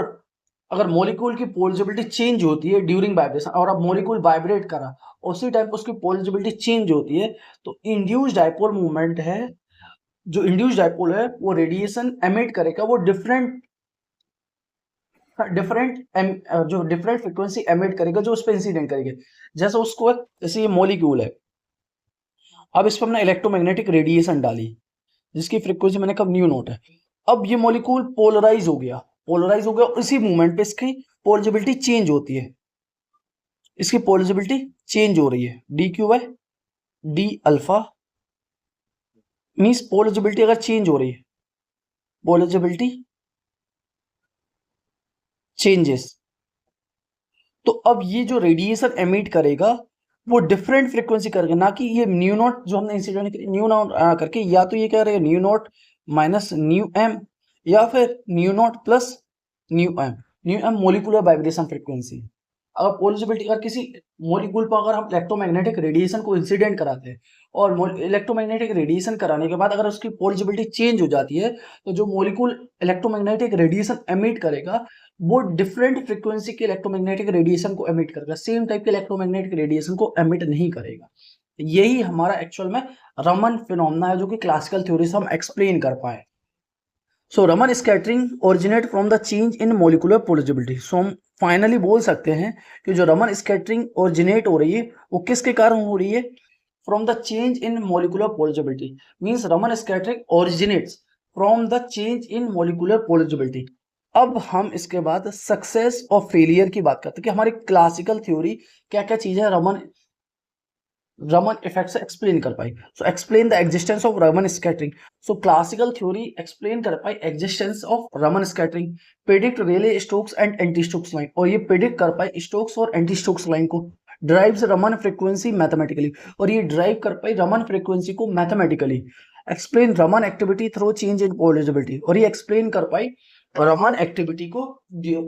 Speaker 1: अगर मॉलिक्यूल की पोलराइजेबिलिटी चेंज होती है ड्यूरिंग वाइब्रेशन और अब मॉलिक्यूल वाइब्रेट करा, उसी टाइम उसकी पोलराइजेबिलिटी चेंज होती है, तो इंड्यूस्ड डाइपोल मूवमेंट है, जो इंड्यूस्ड डाइपोल है वो रेडिएशन एमिट करेगा, वो डिफरेंट जो डिफरेंट फ्रीक्वेंसी एमिट करेगा जो उस पर इंसिडेंट करेगा। जैसे उसको जैसे ये मॉलिक्यूल है, अब इस पर हमने इलेक्ट्रोमैग्नेटिक रेडिएशन डाली जिसकी फ्रीक्वेंसी मैंने कब न्यू नॉट है। अब ये मॉलिक्यूल पोलराइज हो गया, इसी मूवमेंट पे इसकी पोलराइजेबिलिटी चेंज होती है, इसकी पोलराइजेबिलिटी चेंज हो रही है D Q by D alpha. Means polarisability अगर चेंज हो रही है, पोलराइजेबिलिटी चेंजेस, तो अब ये जो रेडिएशन एमिट करेगा वो डिफरेंट फ्रीक्वेंसी करेगा, ना कि ये न्यू नॉट जो हमने इंसिडेंट न्यू नॉट करके, या तो ये क्या करेगा nu naught minus nu M, या फिर nu naught plus nu M. Nu M molecular vibration frequency. अगर पोलराइजेबिलिटी, अगर किसी मॉलिक्यूल पर अगर हम इलेक्ट्रोमैग्नेटिक रेडिएशन को इंसिडेंट कराते हैं और इलेक्ट्रोमैग्नेटिक रेडिएशन कराने के बाद अगर उसकी पोलराइजेबिलिटी चेंज हो जाती है, तो जो मॉलिक्यूल इलेक्ट्रोमैग्नेटिक रेडिएशन एमिट करेगा वो डिफरेंट फ्रीक्वेंसी के इलेक्ट्रोमैग्नेटिक रेडिएशन को एमिट करेगा, सेम टाइप के इलेक्ट्रोमैग्नेटिक रेडिएशन को एमिट नहीं करेगा। यही हमारा एक्चुअल में रमन फिनोमेना है, जो कि क्लासिकल थ्योरी से हम एक्सप्लेन कर पाए। So Raman scattering originate from the change in molecular polarizability. So हम फाइनली बोल सकते हैं कि जो रमन स्कैटरिंग ओरिजिनेट हो रही है वो किसके कारण हो रही है? From the change in molecular polarisability, means Raman scattering originates from the change in molecular polarisability. अब हम इसके बाद सक्सेस और फेलियर की बात करते हैं कि हमारी क्लासिकल थ्योरी क्या क्या चीजें रमन इफेक्ट से एक्सप्लेन कर पाई। So explain the existence of Raman scattering. So classical theory explain कर पाई existence of Raman scattering, predict Rayleigh Stokes and anti Stokes line, और ये प्रेडिक्ट कर पाई स्टोक्स और एंटी स्टोक्स लाइन को, ड्राइव्स रमन फ्रीक्वेंसी मैथमेटिकली, और ये ड्राइव कर पाई रमन फ्रीक्वेंसी को mathematically, explain Raman activity through change in polarizability, और ये एक्सप्लेन कर पाई रमन एक्टिविटी को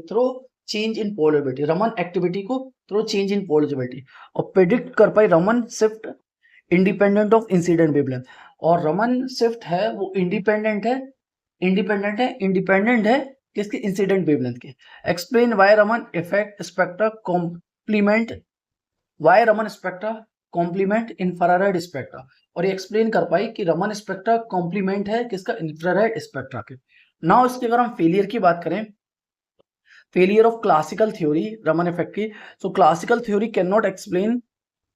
Speaker 1: through change in polarizability, Raman activity को थ्रू चेंज इन पोलराइजेबिलिटी, और प्रेडिक्ट कर पाई Raman shift independent of incident wavelength. और रमन शिफ्ट है वो इंडिपेंडेंट है किसके? इंसिडेंट वेवलेंथ के। Explain why Raman effect spectra complement, why Raman spectra complement infrared spectra, और ये एक्सप्लेन कर पाई कि रमन स्पेक्ट्रा कॉम्प्लीमेंट है किसका? इंफ्रारेड स्पेक्ट्रा के। नाउ इसके अगर हम फेलियर की बात करें, failure of classical theory Raman effect की, so classical theory can not explain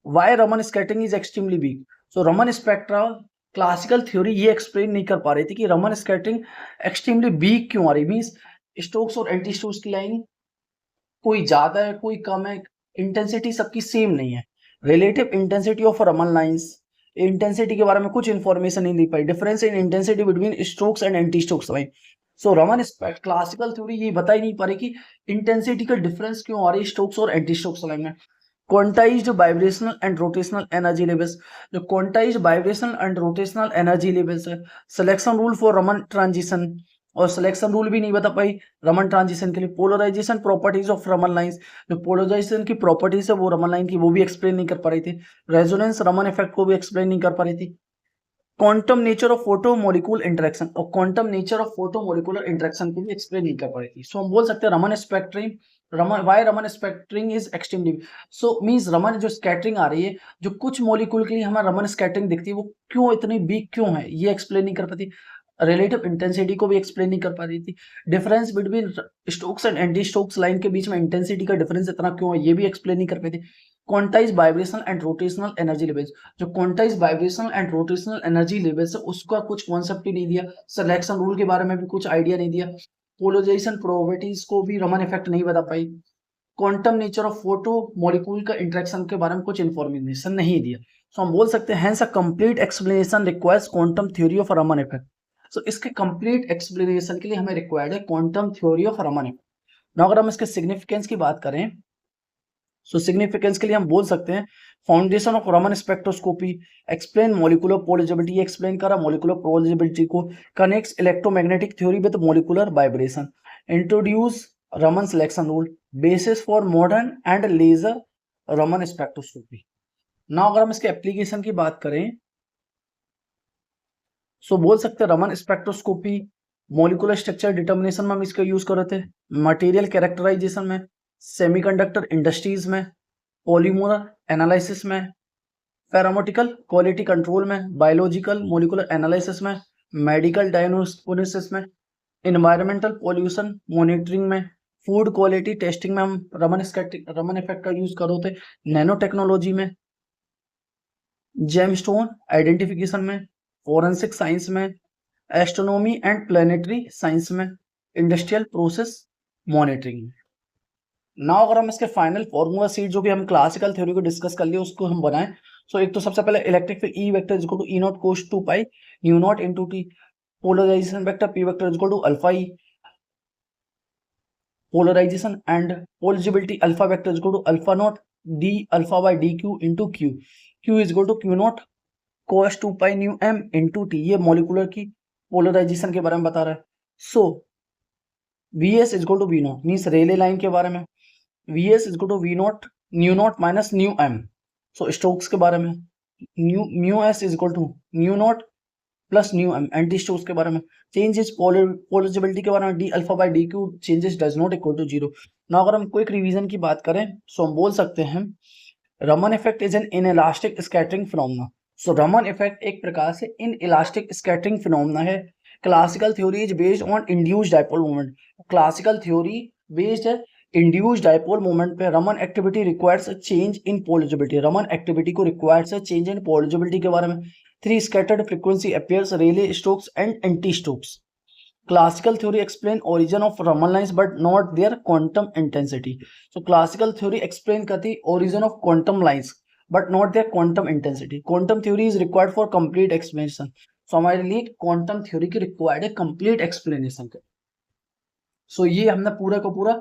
Speaker 1: why Raman scattering is extremely weak. So Raman spectra classical theory ये एक्सप्लेन नहीं कर पा रही थी कि रमन स्कैटरिंग एक्सट्रीमली वीक क्यों आ रही, मींस स्टोक्स और एंटी स्टोक्स की लाइन कोई ज्यादा है कोई कम है, इंटेंसिटी सबकी सेम नहीं है। Relative intensity of Raman lines, intensity के बारे में कुछ इंफॉर्मेशन नहीं दी पाई, difference in intensity between Stokes and anti strokes line. So Raman classical theory ये बता ही नहीं पा रही कि इंटेंसिटी का डिफरेंस क्यों आ रही है स्ट्रोक्स और एंटी स्ट्रोक्स लाइन में। Quantized vibrational and rotational energy levels, जो quantized vibrational and rotational energy levels है, selection rule for Raman transition, और सिलेक्शन रूल भी नहीं बता पाई रमन ट्रांजिशन के लिए। Polarization properties of Raman lines, जो पोलराइजेशन की प्रॉपर्टीज है वो रमन लाइन की वो भी एक्सप्लेन नहीं कर पा रही थी। रेजोनेंस रमन इफेक्ट को भी एक्सप्लेन नहीं कर पा रही थी। Quantum nature of photo molecule interaction, और quantum nature of photo molecular interaction को भी एक्सप्लेन नहीं कर पा रही थी। सो हम बोल सकते हैं Raman spectrum, Raman spectrum is extremely, so means Raman जो स्कैटरिंग आ रही है, जो कुछ मॉलिक्यूल के लिए हमें रमन स्कैटरिंग दिखती है वो क्यों इतनी वीक क्यों है, ये एक्सप्लेन नहीं कर पाती। रिलेटिव इंटेंसिटी को भी एक्सप्लेन नहीं कर पा रही थी। Difference between Stokes and anti Stokes line के बीच में इंटेंसिटी का डिफरेंस इतना क्यों है, ये भी एक्सप्लेन नहीं कर पाई थी। Quantize vibrational and rotational energy levels, जो quantize vibrational and rotational energy levels है उसका कुछ कॉन्सेप्ट ही नहीं दिया। सिलेक्शन रूल के बारे में भी कुछ आइडिया नहीं दिया। पोलराइजेशन प्रोबेबिलिटीज को भी रमन इफेक्ट नहीं बता पाई। Quantum nature of photo molecule का इंटरेक्शन के बारे में कुछ इंफॉर्मेशन नहीं दिया। सो हम बोल सकते हैं hence a complete explanation requires quantum theory of Raman effect. So इसके कंप्लीट एक्सप्लेनेशन के लिए हमें रिक्वायर्ड है quantum theory of Raman effect. Now अगर हम इसके सिग्निफिकेंस की बात करें, सो सिग्निफिकेंस के लिए हम बोल सकते हैं foundation of Raman spectroscopy, explain molecular polarisability, explain करा मॉलिक्यूलर पोलराइजेबिलिटी को, connects electromagnetic theory with molecular vibration, introduce Raman selection rule, basis for modern and laser Raman spectroscopy. Now अगर हम इसके एप्लीकेशन की बात करें, सो बोल सकते हैं Raman spectroscopy molecular structure determination में हम इसका यूज कर रहे थे, मटेरियल कैरेक्टराइजेशन में, सेमीकंडक्टर इंडस्ट्रीज में, पॉलीमर एनालिसिस में, फेरामोटिकल क्वालिटी कंट्रोल में, बायोलॉजिकल मॉलिक्यूलर एनालिसिस में, मेडिकल डायग्नोसिस में, इन्वायरमेंटल पॉल्यूशन मॉनिटरिंग में, फूड क्वालिटी टेस्टिंग में हम रमन इफेक्ट का यूज कर रहे थे, नैनो टेक्नोलॉजी में, जेमस्टोन आइडेंटिफिकेशन में, फोरेंसिक साइंस में, एस्ट्रोनॉमी एंड प्लानिटरी साइंस में, इंडस्ट्रियल प्रोसेस मॉनिटरिंग में। नाउ अगर हम इसके फाइनल फॉर्मूला सीट जो भी हम क्लासिकल थ्योरी को डिस्कस कर लिए उसको हम बनाएं, सो एक तो सबसे पहले electric field E vector is equal to E naught cos 2 pi nu naught into T, polarisation vector P vector is equal to alpha E, polarisation and polarisability alpha vector is equal to alpha naught D alpha by D Q into Q, Q is equal to Q naught cos 2 pi nu M into T, ये molecular की polarisation के बारे में बता रहा है। सो VS is equal to V naught means Rayleigh line के बारे में, Vs is equal to V naught nu naught minus nu M, so Stokes के बारे में mu S is equal to nu naught plus nu M anti Stokes के बारे में, change is polarisability के बारे में, D alpha by D Q changes does not equal to zero. ना अगर हम क्विक रिवीजन की बात करें सो हम बोल सकते हैं Raman effect is an inelastic scattering phenomena. So Raman effect एक प्रकार से इनइलास्टिक स्कैटरिंग फिनोमेना है। Classical theory is based on induced dipole moment. Classical theory based है इंड्यूस्ड डाइपोल मोमेंट पे। Raman activity requires a change in polarizability. Raman activity को requires a change in polarizability के बारे में। Three scattered frequency appears, Rayleigh Stokes and anti Stokes. Classical theory explain origin of Raman lines but not their quantum intensity. So classical theory explain करती origin of quantum lines but not their quantum intensity. Quantum theory is required for complete explanation. So हमारे लिए quantum theory की required है complete explanation के। So ये हमने पूरा का पूरा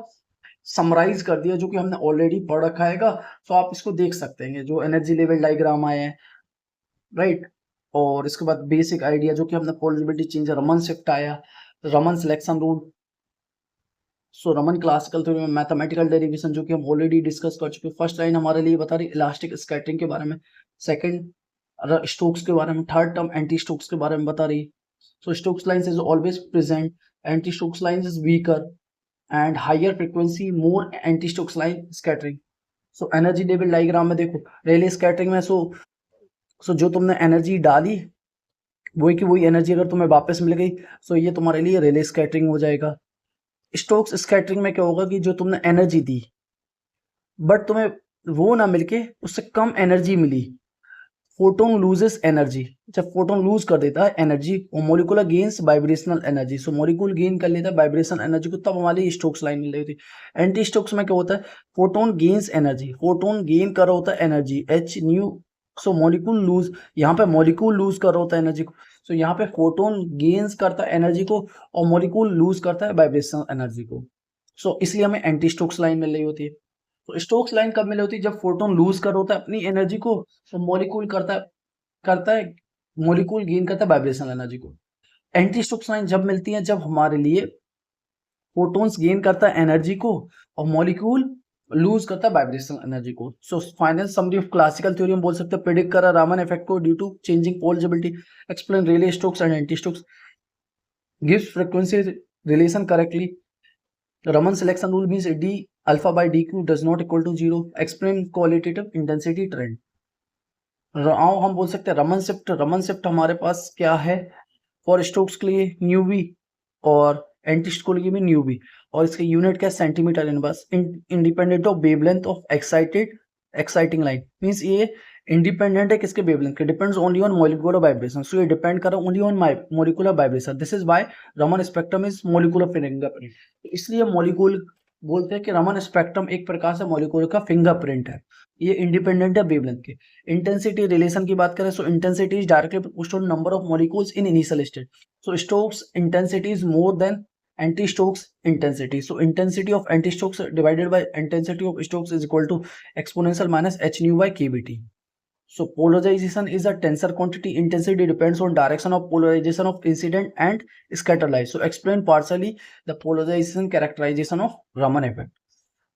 Speaker 1: समराइज कर दिया जो कि हमने ऑलरेडी पढ़ रखा है। तो आप इसको देख सकते हैं जो एनर्जी लेवल डायग्राम आए हैं, राइट। और इसके बाद बेसिक आइडिया जो कि हमने पोलराइजेबिलिटी चेंज, रमन शिफ्ट आया, रमन सिलेक्शन रूल। सो रमन क्लासिकल थ्योरी में मैथमेटिकल डेरिवेशन जो कि हम ऑलरेडी डिस्कस कर चुके हैं। फर्स्ट लाइन हमारे लिए बता रही इलास्टिक स्कैटरिंग के बारे में, सेकंड स्टोक्स के बारे में, थर्ड टर्म एंटी स्टोक्स के बारे में बता रही। So Stokes lines is always present, anti Stokes lines is weaker and higher frequency more anti Stokes line scattering. So energy level diagram में देखो रेले स्कैटरिंग में सो जो तुमने एनर्जी डाली वही की वही एनर्जी अगर तुम्हें वापस मिल गई सो ये तुम्हारे लिए रेले स्कैटरिंग हो जाएगा। स्टोक्स स्कैटरिंग में क्या होगा कि जो तुमने एनर्जी दी बट तुम्हें वो ना मिलके उससे कम एनर्जी मिली, फोटोन लूजेस एनर्जी। जब फोटोन लूज कर देता है एनर्जी और मॉलिक्यूलर गेन्स वाइब्रेशनल एनर्जी। सो मॉलिक्यूल गेन कर लेता है वाइब्रेशनल एनर्जी को, तब हमारी स्टोक्स लाइन मिल रही थी। एंटी स्टोक्स में क्या होता है photon gains energy, photon gain कर रहा होता है एनर्जी एच न्यू। सो मॉलिक्यूल लूज, यहाँ पे मॉलिक्यूल लूज कर रहा होता है एनर्जी को। सो यहाँ पे फोटोन गेन्स करता है एनर्जी को और मॉलिक्यूल लूज करता है वाइब्रेशनल एनर्जी को। सो इसलिए हमें एंटी स्टोक्स लाइन मिल रही होती है। तो स्टोक्स लाइन कब मिल रही होती है जब फोटोन लूज कर होता है अपनी एनर्जी को, तो मॉलिक्यूल करता है मॉलिक्यूल गेन करता है वाइब्रेशनल एनर्जी को। एंटी स्टोक्स लाइन जब मिलती है जब हमारे लिए फोटोन्स गेन करता है एनर्जी को और मॉलिक्यूल लूज करता है वाइब्रेशनल एनर्जी को। So final summary of classical theory हम बोल सकते हैं प्रेडिक्ट करा रामन इफेक्ट को due to changing polarizability, explain Rayleigh Stokes and anti Stokes, gives frequency relation correctly, Raman selection rule means d alpha by D q does not equal to zero, explain qualitative intensity trend. हम बोल सकते हैं Raman shift हमारे पास क्या है for Stokes के लिए न्यू वी और एंटी स्टोक्स के लिए भी न्यू वी, और इसके यूनिट क्या centimetre inverse, independent of wavelength of exciting line. Means ये इंडिपेंडेंट है किसके वेवलेंथ के, depends only on molecular vibration. So ये डिपेंड कर रहा है only on molecular vibration. This is why Raman spectrum is molecular fingerprint. इसलिए मॉलिक्यूल बोलते हैं कि रमन स्पेक्ट्रम एक प्रकार से मॉलिक्यूल का फिंगरप्रिंट है, ये इंडिपेंडेंट है वेवलेंथ के। इंटेंसिटी रिलेशन की बात करें so intensity is directly proportional to number of molecules in initial state. So Stokes intensity is more than anti Stokes intensity. So intensity of anti Stokes divided by intensity of Stokes is equal to exponential minus h nu by kBT. So polarization is a tensor quantity. Intensity depends on direction of polarization of incident and scatter light. So explain partially the polarization characterization of Raman effect.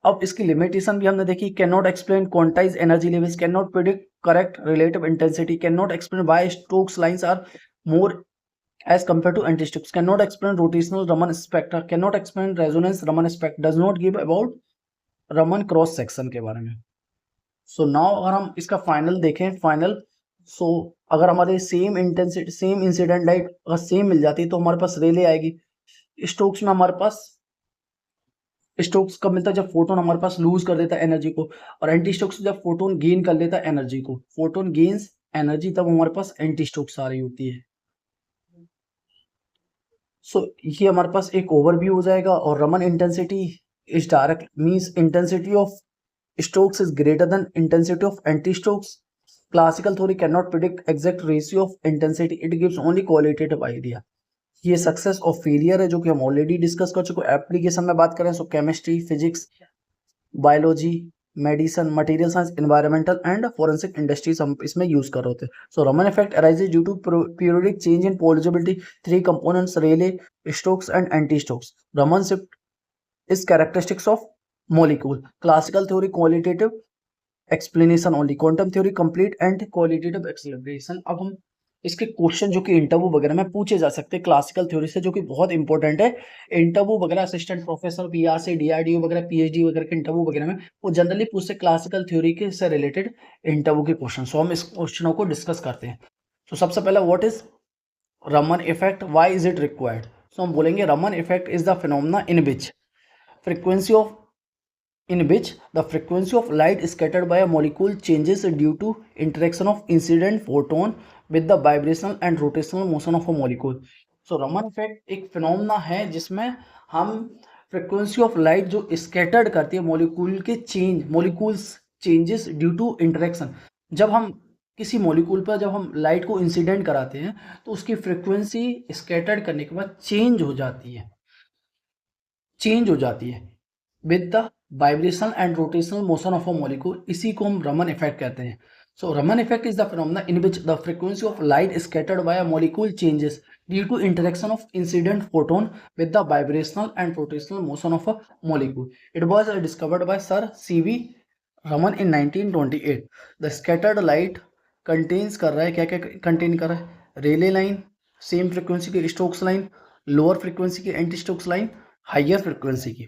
Speaker 1: अब इसकी limitation भी हमने देखी, can not explain quantize energy levels, can not predict correct relative intensity, can not explain why Stokes lines are more as compared to anti-Stokes, cannot explain rotational Raman spectra, cannot explain resonance Raman spectra, does not give about Raman cross section के बारे में। So now अगर हम इसका final देखें सो अगर हमारे same intensity same incident light अगर सेम मिल जाती है तो हमारे पास रेले आएगी। स्टोक्स में हमारे पास स्टोक्स कब मिलता है जब फोटोन हमारे पास लूज कर देता है एनर्जी को, और एंटी स्टोक्स जब फोटोन गेन कर लेता है एनर्जी को, फोटोन गेन्स एनर्जी तब हमारे पास एंटी स्टोक्स आ रही होती है। सो ये हमारे पास एक ओवरव्यू हो जाएगा। और Raman intensity is direct means intensity of Stokes is greater than intensity of anti-Stokes. Classical theory cannot predict exact ratio of intensity. It gives only qualitative idea. ये सक्सेस और फेलियर है जो कि हम ऑलरेडी डिस्कस कर चुके हैं। एप्लीकेशन में बात करें so chemistry, physics, biology, medicine, material science, environmental and forensic industries हम इसमें यूज कर रहे होते हैं। So Raman effect arises due to periodic change in polarizability, three components Rayleigh, Stokes and anti Stokes. Raman shift is characteristics of molecule. Classical theory qualitative explanation only, quantum theory complete and qualitative explanation। अब हम इसके question जो कि interview वगैरह में पूछे जा सकते हैं क्लासिकल थ्योरी से, जो कि बहुत इंपॉर्टेंट है। इंटरव्यू वगैरह असिस्टेंट प्रोफेसर पीआर से डीआरडीओ वगैरह पीएचडी वगैरह के इंटरव्यू वगैरह में वो जनरली पूछते क्लासिकल थ्योरी के से रिलेटेड इंटरव्यू के क्वेश्चन। सो हम इस क्वेश्चनों को डिस्कस करते हैं। तो सबसे पहला what is Raman effect, why is it required. So हम बोलेंगे Raman effect is the phenomena in which frequency of in which the frequency of light scattered by a molecule changes due to interaction of incident photon with the vibrational and rotational motion of a molecule. So Raman effect एक phenomena है जिसमें हम frequency of light जो scattered करती है molecule के change, molecules changes due to interaction. जब हम किसी मॉलिक्यूल पर जब हम लाइट को इंसिडेंट कराते हैं तो उसकी फ्रिक्वेंसी स्कैटर्ड करने के बाद चेंज हो जाती है with the vibrational and rotational motion of a molecule. इसी को हम रमन इफेक्ट कहते हैं। So Raman effect is the phenomena in which the frequency of light scattered by a molecule changes due to interaction of incident photon with the vibrational and rotational motion of a molecule. It was discovered by sir C V Raman in 1928। The scattered light contains कर रहा है, क्या क्या contain कर रहा है, रेले line, same frequency की Stokes line, lower frequency की anti Stokes line, higher frequency की।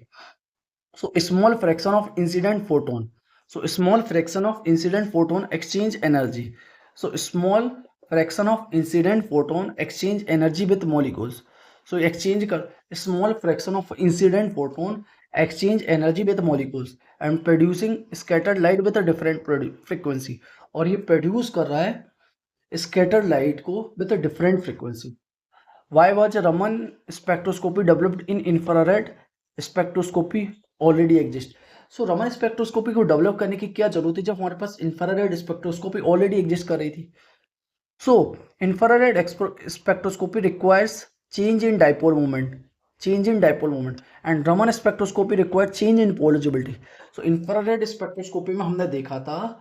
Speaker 1: So small fraction of incident photon. So small fraction of incident photon exchange energy. So small fraction of incident photon exchange energy with molecules. So exchange कर small fraction of incident photon exchange energy with molecules and producing scattered light with a different frequency. और ये produce कर रहा है scattered light को with a different frequency. Why was Raman spectroscopy developed in infrared spectroscopy already exist? So Raman spectroscopy को develop करने की क्या जरूरत है जब हमारे पास इंफ्रारेड स्पेक्ट्रोस्कोपी ऑलरेडी एग्जिस्ट कर रही थी। So infrared spectroscopy requires change in dipole movement and Raman spectroscopy require change in polarizability. So infrared spectroscopy में हमने देखा था,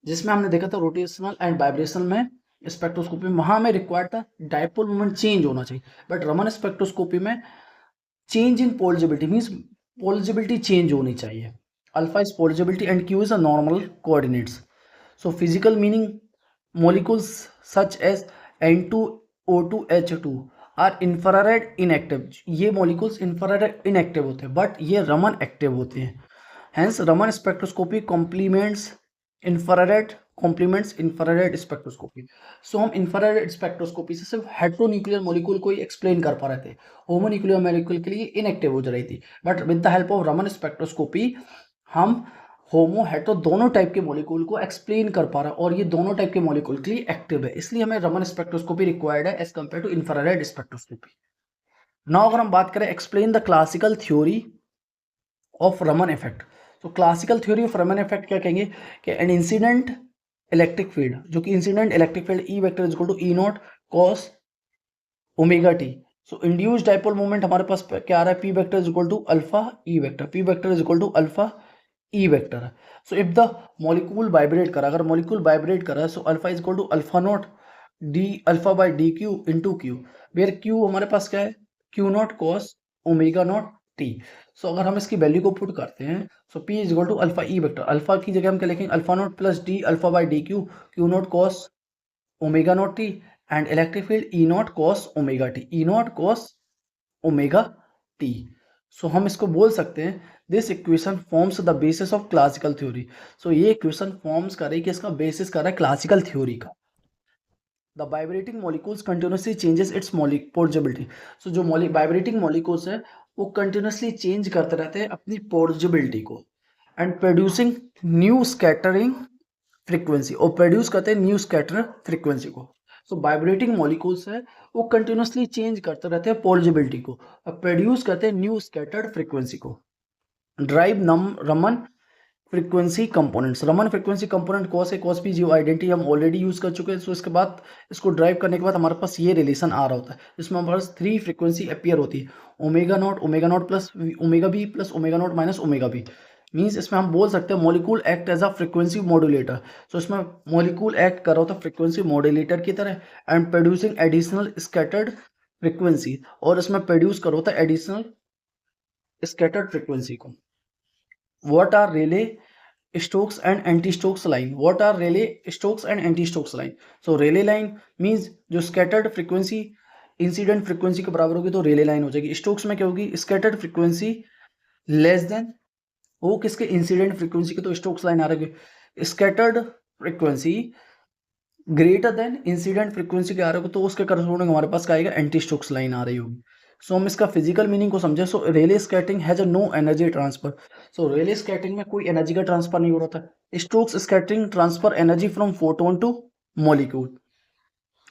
Speaker 1: जिसमें हमने देखा था रोटेशनल एंड वाइब्रेशनल में स्पेक्ट्रोस्कोपी में, वहां में रिक्वायर्ड था डाइपोल मूवमेंट चेंज होना चाहिए। बट रमन स्पेक्ट्रोस्कोपी में change in polarizability means polarizability change होनी चाहिए। Alpha is polarizability and Q is a normal coordinates. So physical meaning molecules such as N2O2H2 are infrared inactive. ये molecules infrared inactive होते हैं but ये Raman active होते हैं। Hence Raman spectroscopy complements infrared spectroscopy. So हम infrared spectroscopy से सिर्फ heteronuclear molecule को ही एक्सप्लेन कर पा रहे थे, होमोन्यूक्लियर मॉलिक्यूल के लिए इनएक्टिव हो जा रही थी। But with the help of Raman spectroscopy हम होमो हेट्रो दोनों टाइप के मॉलिक्यूल को एक्सप्लेन कर पा रहा है और ये दोनों टाइप के मॉलिक्यूल के लिए एक्टिव है, इसलिए हमें रमन स्पेक्ट्रोस्कोपी रिक्वायर्ड है as compare to infrared spectroscopy. Now अगर हम बात करें explain the classical theory of Raman effect. तो classical theory of Raman effect क्या कहेंगे कि एन इंसिडेंट इलेक्ट्रिक फील्ड, जो कि incident electric field E vector is equal to E naught cos omega T. So induce dipole moment हमारे पास क्या आ रहा है, P vector is equal to alpha E vector, P vector is equal to alpha E vector है। So if the molecule vibrate करा, अगर molecule vibrate करा so alpha is equal to alpha naught D alpha by D Q into Q, where Q हमारे पास क्या है, Q naught cos omega naught T. So अगर हम इसकी वैल्यू को पुट करते हैं so P is equal to alpha E vector, alpha की जगह हम क्या लिखेंगे, alpha naught plus D alpha by D Q, Q naught cos omega naught T and electric field E naught cos omega T, E naught cos omega T. So हम इसको बोल सकते हैं this equation forms the basis of classical theory. So ये equation forms कर रही है कि इसका बेसिस कर रहा है क्लासिकल थ्योरी का। The vibrating molecules continuously changes its polarizability. So जो वाइब्रेटिंग मॉलिक्यूल्स है वो कंटिन्यूसली चेंज करते रहते हैं अपनी पोर्जिबिलिटी को and producing new scattering frequency, और प्रोड्यूस करते हैं न्यू स्कैटर फ्रीक्वेंसी को। सो वाइब्रेटिंग मॉलिक्यूल्स है वो कंटिन्यूसली चेंज करते रहते हैं पोर्जिबिलिटी को और प्रोड्यूस करते हैं न्यू स्कैटर्ड फ्रीक्वेंसी को। Derive Raman frequency components, Raman frequency component cos A cos P जो आइडेंटिटी हम ऑलरेडी यूज कर चुके हैं। सो इसके बाद इसको ड्राइव करने के बाद हमारे पास ये रिलेशन आ रहा होता है जिसमें हमारे पास 3 फ्रीक्वेंसी अपीयर होती है, omega naught plus omega B plus omega naught minus omega B. Means इसमें हम बोल सकते हैं molecule act as a frequency modulator. So इसमें मॉलिक्यूल एक्ट कर रहा होता है फ्रीक्वेंसी मॉड्यूलेटर की तरह and producing additional scattered frequency, और इसमें प्रोड्यूस कर होता है एडिशनल स्कैटर्ड फ्रीक्वेंसी को। What are Rayleigh Stokes and anti-Stokes line. What are Rayleigh, Stokes and anti-Stokes line? So Rayleigh line means जो scattered frequency इंसिडेंट फ्रीक्वेंसी के बराबर होगी तो रेले लाइन हो जाएगी. स्टोक्स में क्या होगी? स्कैटर्ड फ्रीक्वेंसी लेस देन वो किसके? इंसिडेंट फ्रीक्वेंसी के, तो स्टोक्स लाइन आ रही है. Scattered frequency greater than incident frequency के आ रहे हो तो उसके करस्पॉन्डिंग हमारे पास क्या आएगा? एंटी स्टोक्स लाइन आ रही होगी. सो हम इसका फिजिकल मीनिंग को समझे. So Rayleigh scattering has a no energy transfer. So Rayleigh scattering में कोई एनर्जी का ट्रांसफर नहीं हो रहा था. Stokes scattering transfer energy from photon to molecule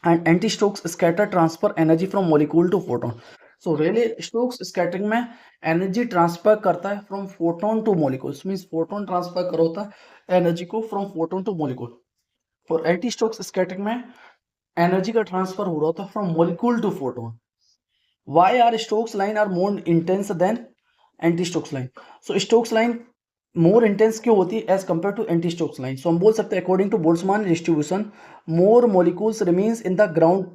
Speaker 1: and anti Stokes scatter transfer energy from molecule to photon. So Rayleigh Stokes scattering में energy transfer करता है from photon to molecules, means photon transfer कर होता है energy को from photon to molecule. For anti Stokes scattering में energy का transfer हो रहा था from molecule to photon. Why are Stokes line are more intense than anti Stokes line? So Stokes line more intense क्यों होती है as compare to anti Stokes line? So हम बोल सकते हैं according to Boltzmann distribution more molecules remains in the ground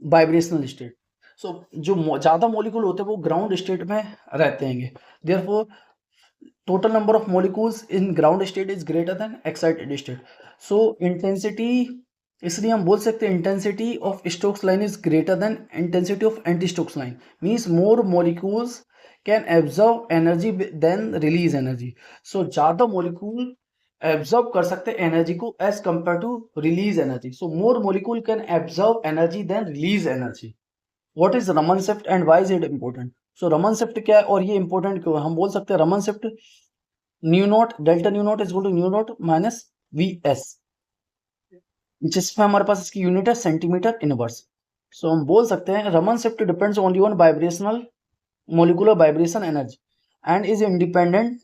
Speaker 1: vibrational state. So जो ज्यादा molecule होते हैं वो ग्राउंड स्टेट में रहते हैं. Therefore total number of molecules in ground state is greater than excited state. So intensity, इसलिए हम बोल सकते हैं intensity of Stokes line is greater than intensity of anti-Stokes line. Means more molecules can absorb energy than release energy. So ज़्यादा molecule absorb कर सकते हैं energy को as compared to release energy. So more molecule can absorb energy than release energy. What is Raman shift and why is it important? So Raman shift क्या है और ये important क्यों है? हम बोल सकते हैं Raman shift nu naught delta nu naught is equal to nu naught minus v s, जिसमें हमारे पास इसकी यूनिट है सेंटीमीटर इनवर्स. सो हम बोल सकते हैं Raman shift depends only on vibrational molecular vibration energy and is independent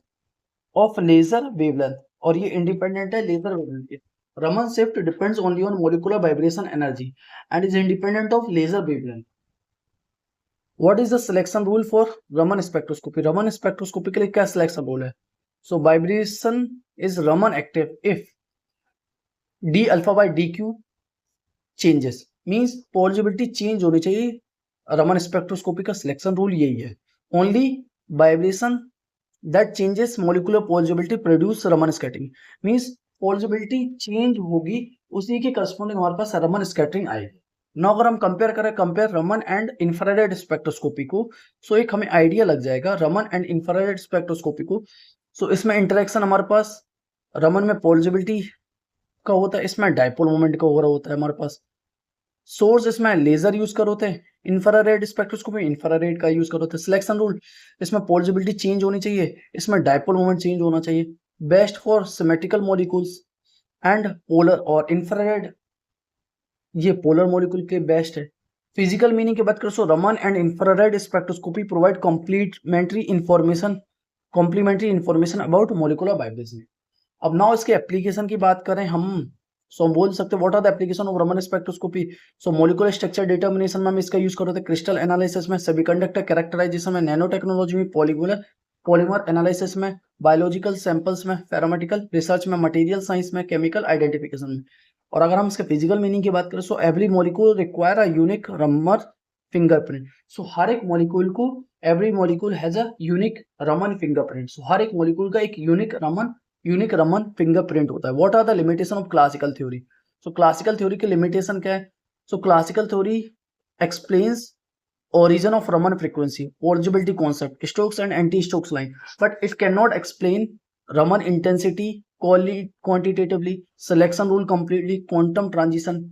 Speaker 1: of laser wavelength. और ये इंडिपेंडेंट है लेजर वेवलेंथ के. Raman shift depends only on molecular vibration energy and is independent of laser wavelength. What is the selection rule for Raman spectroscopy? Raman spectroscopy के लिए क्या selection rule है? So vibration is Raman active if d alpha by dq changes. Means polarizability change होनी चाहिए. Raman spectroscopy का selection rule यही है. Only vibration that changes molecular polarizability produce Raman scattering. Means polarizability change होगी उसी के corresponding हमारे पास Raman scattering आएगी. ना अगर हम कंपेयर करें compare Raman and infrared spectroscopy को, सो एक हमें आइडिया लग जाएगा रमन एंड इंफ्रारेड स्पेक्ट्रोस्कोपी को. सो इसमें इंटरेक्शन हमारे पास रमन में पोलरिजिबिलिटी का होता है, इसमें डायपोल मोमेंट का हो रहा होता है हमारे पास. सोर्स इसमें लेजर यूज कर होते हैं. इंफ्रारेड स्पेक्ट्रोस्कोपी इंफ्रारेड का यूज कर होते हैं. सिलेक्शन रूल इसमें पोलरिजिबिलिटी चेंज होनी चाहिए, इसमें डायपोल मोमेंट चेंज होना चाहिए. Best for symmetrical molecules and polar और इंफ्रारेड ये पोलर मॉलिक्यूल के बेस्ट है. फिजिकल मीनिंग की बात करें so Raman and infrared spectroscopy provide complementary information about molecular vibration. अब नाउ इसके एप्लीकेशन की बात करें हम, सो हम बोल सकते हैं what are the application of Raman spectroscopy. So molecular structure determination में हम इसका यूज करते हैं, क्रिस्टल एनालिसिस में, सेमीकंडक्टर कैरेक्टराइजेशन में, नैनो टेक्नोलॉजी में, पॉलीमर एनालिसिस में, बायोलॉजिकल सैंपल्स में, पैरामेडिकल रिसर्च में, मटेरियल साइंस में, केमिकल आइडेंटिफिकेशन में. और अगर हम इसके फिजिकल मीनिंग की बात करें so every molecule require a unique Raman fingerprint. So हर एक मॉलिक्यूल को every molecule has a unique Raman fingerprint. So हर एक मॉलिक्यूल का एक यूनिक रमन फिंगरप्रिंट होता है. What are the limitation of classical theory? So classical theory की लिमिटेशन क्या है? So classical theory explains origin of Raman frequency, polarizability concept, Stokes and anti-Stokes line, but it cannot explain Raman intensity quantitatively, selection rule completely, quantum transition.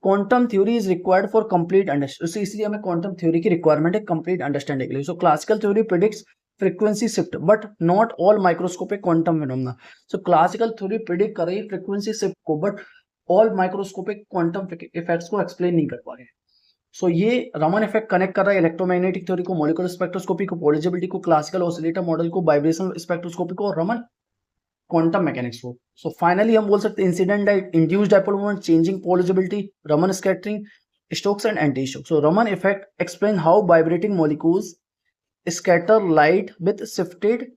Speaker 1: Quantum theory is required for complete understanding. इसलिए हमें quantum theory की requirement है complete understanding के लिए. So classical theory predicts frequency shift, but not all microscopic quantum phenomena. So classical theory predict कर रही है frequency shift को, but all microscopic quantum effects को explain नहीं कर पा रहे हैं. सो ये रमन इफेक्ट कनेक्ट कर रहा है इलेक्ट्रोमैग्नेटिक थ्योरी को, मॉलिक्यूलर स्पेक्ट्रोस्कोपी को, पोलरिजिबिलिटी को, क्लासिकल ऑसिलेटर मॉडल को, वाइब्रेशनल स्पेक्ट्रोस्कोपी को और रमन क्वांटम मैकेनिक्स को. सो फाइनली हम बोल सकते हैं incident induced dipole moment, changing polarizability, Raman scattering, Stokes and anti Stokes. So Raman effect explain how vibrating molecules scatter light with shifted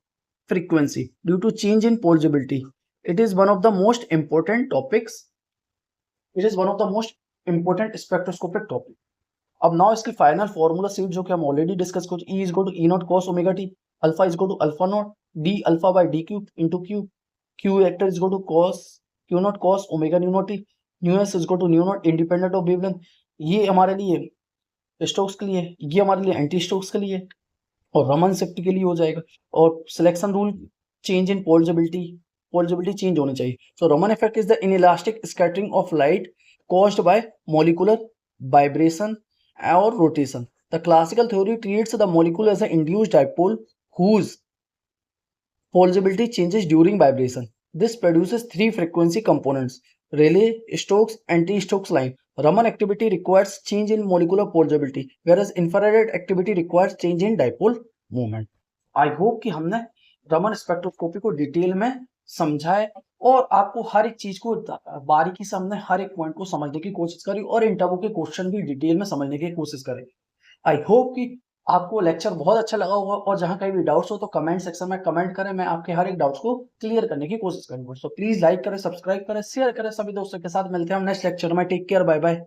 Speaker 1: frequency due to change in polarizability. It is one of the most important topics. It is one of the most important spectroscopic topic. अब now इसकी final formula sheet जो कि हम already discuss कर चुके, E is equal to E naught cos omega t, alpha is equal to alpha naught d alpha by d cube into cube. Q vector is equal to cos q naught cos omega nu naught t, nu s is equal to nu naught independent of wavelength. ये हमारे लिए Stokes के लिए, ये हमारे लिए anti Stokes के लिए और रमन इफेक्ट के लिए हो जाएगा। और selection rule change in polarizability change होनी चाहिए। So Raman effect is the inelastic scattering of light caused by molecular vibration or rotation. The classical theory treats the molecule as an induced dipole whose polarizability changes during vibration. This produces three frequency components: Rayleigh, Stokes, anti-Stokes line. Raman activity requires change in molecular polarizability, whereas infrared activity requires change in dipole moment. I hope कि हमने Raman spectroscopy को detail में समझा है और आपको हर एक चीज को बारीकी से हमने हर एक पॉइंट को समझने की कोशिश करी और इंटरव्यू के क्वेश्चन भी डिटेल में समझने की कोशिश करें। आई होप कि आपको लेक्चर बहुत अच्छा लगा होगा और जहां कहीं भी डाउट्स हो तो कमेंट सेक्शन में कमेंट करें, मैं आपके हर एक डाउट्स को क्लियर करने की कोशिश करूंगा। सो प्लीज लाइक करें, सब्सक्राइब करें, शेयर करें सभी दोस्तों के साथ। मिलते हैं हम नेक्स्ट लेक्चर में। Take care, bye bye.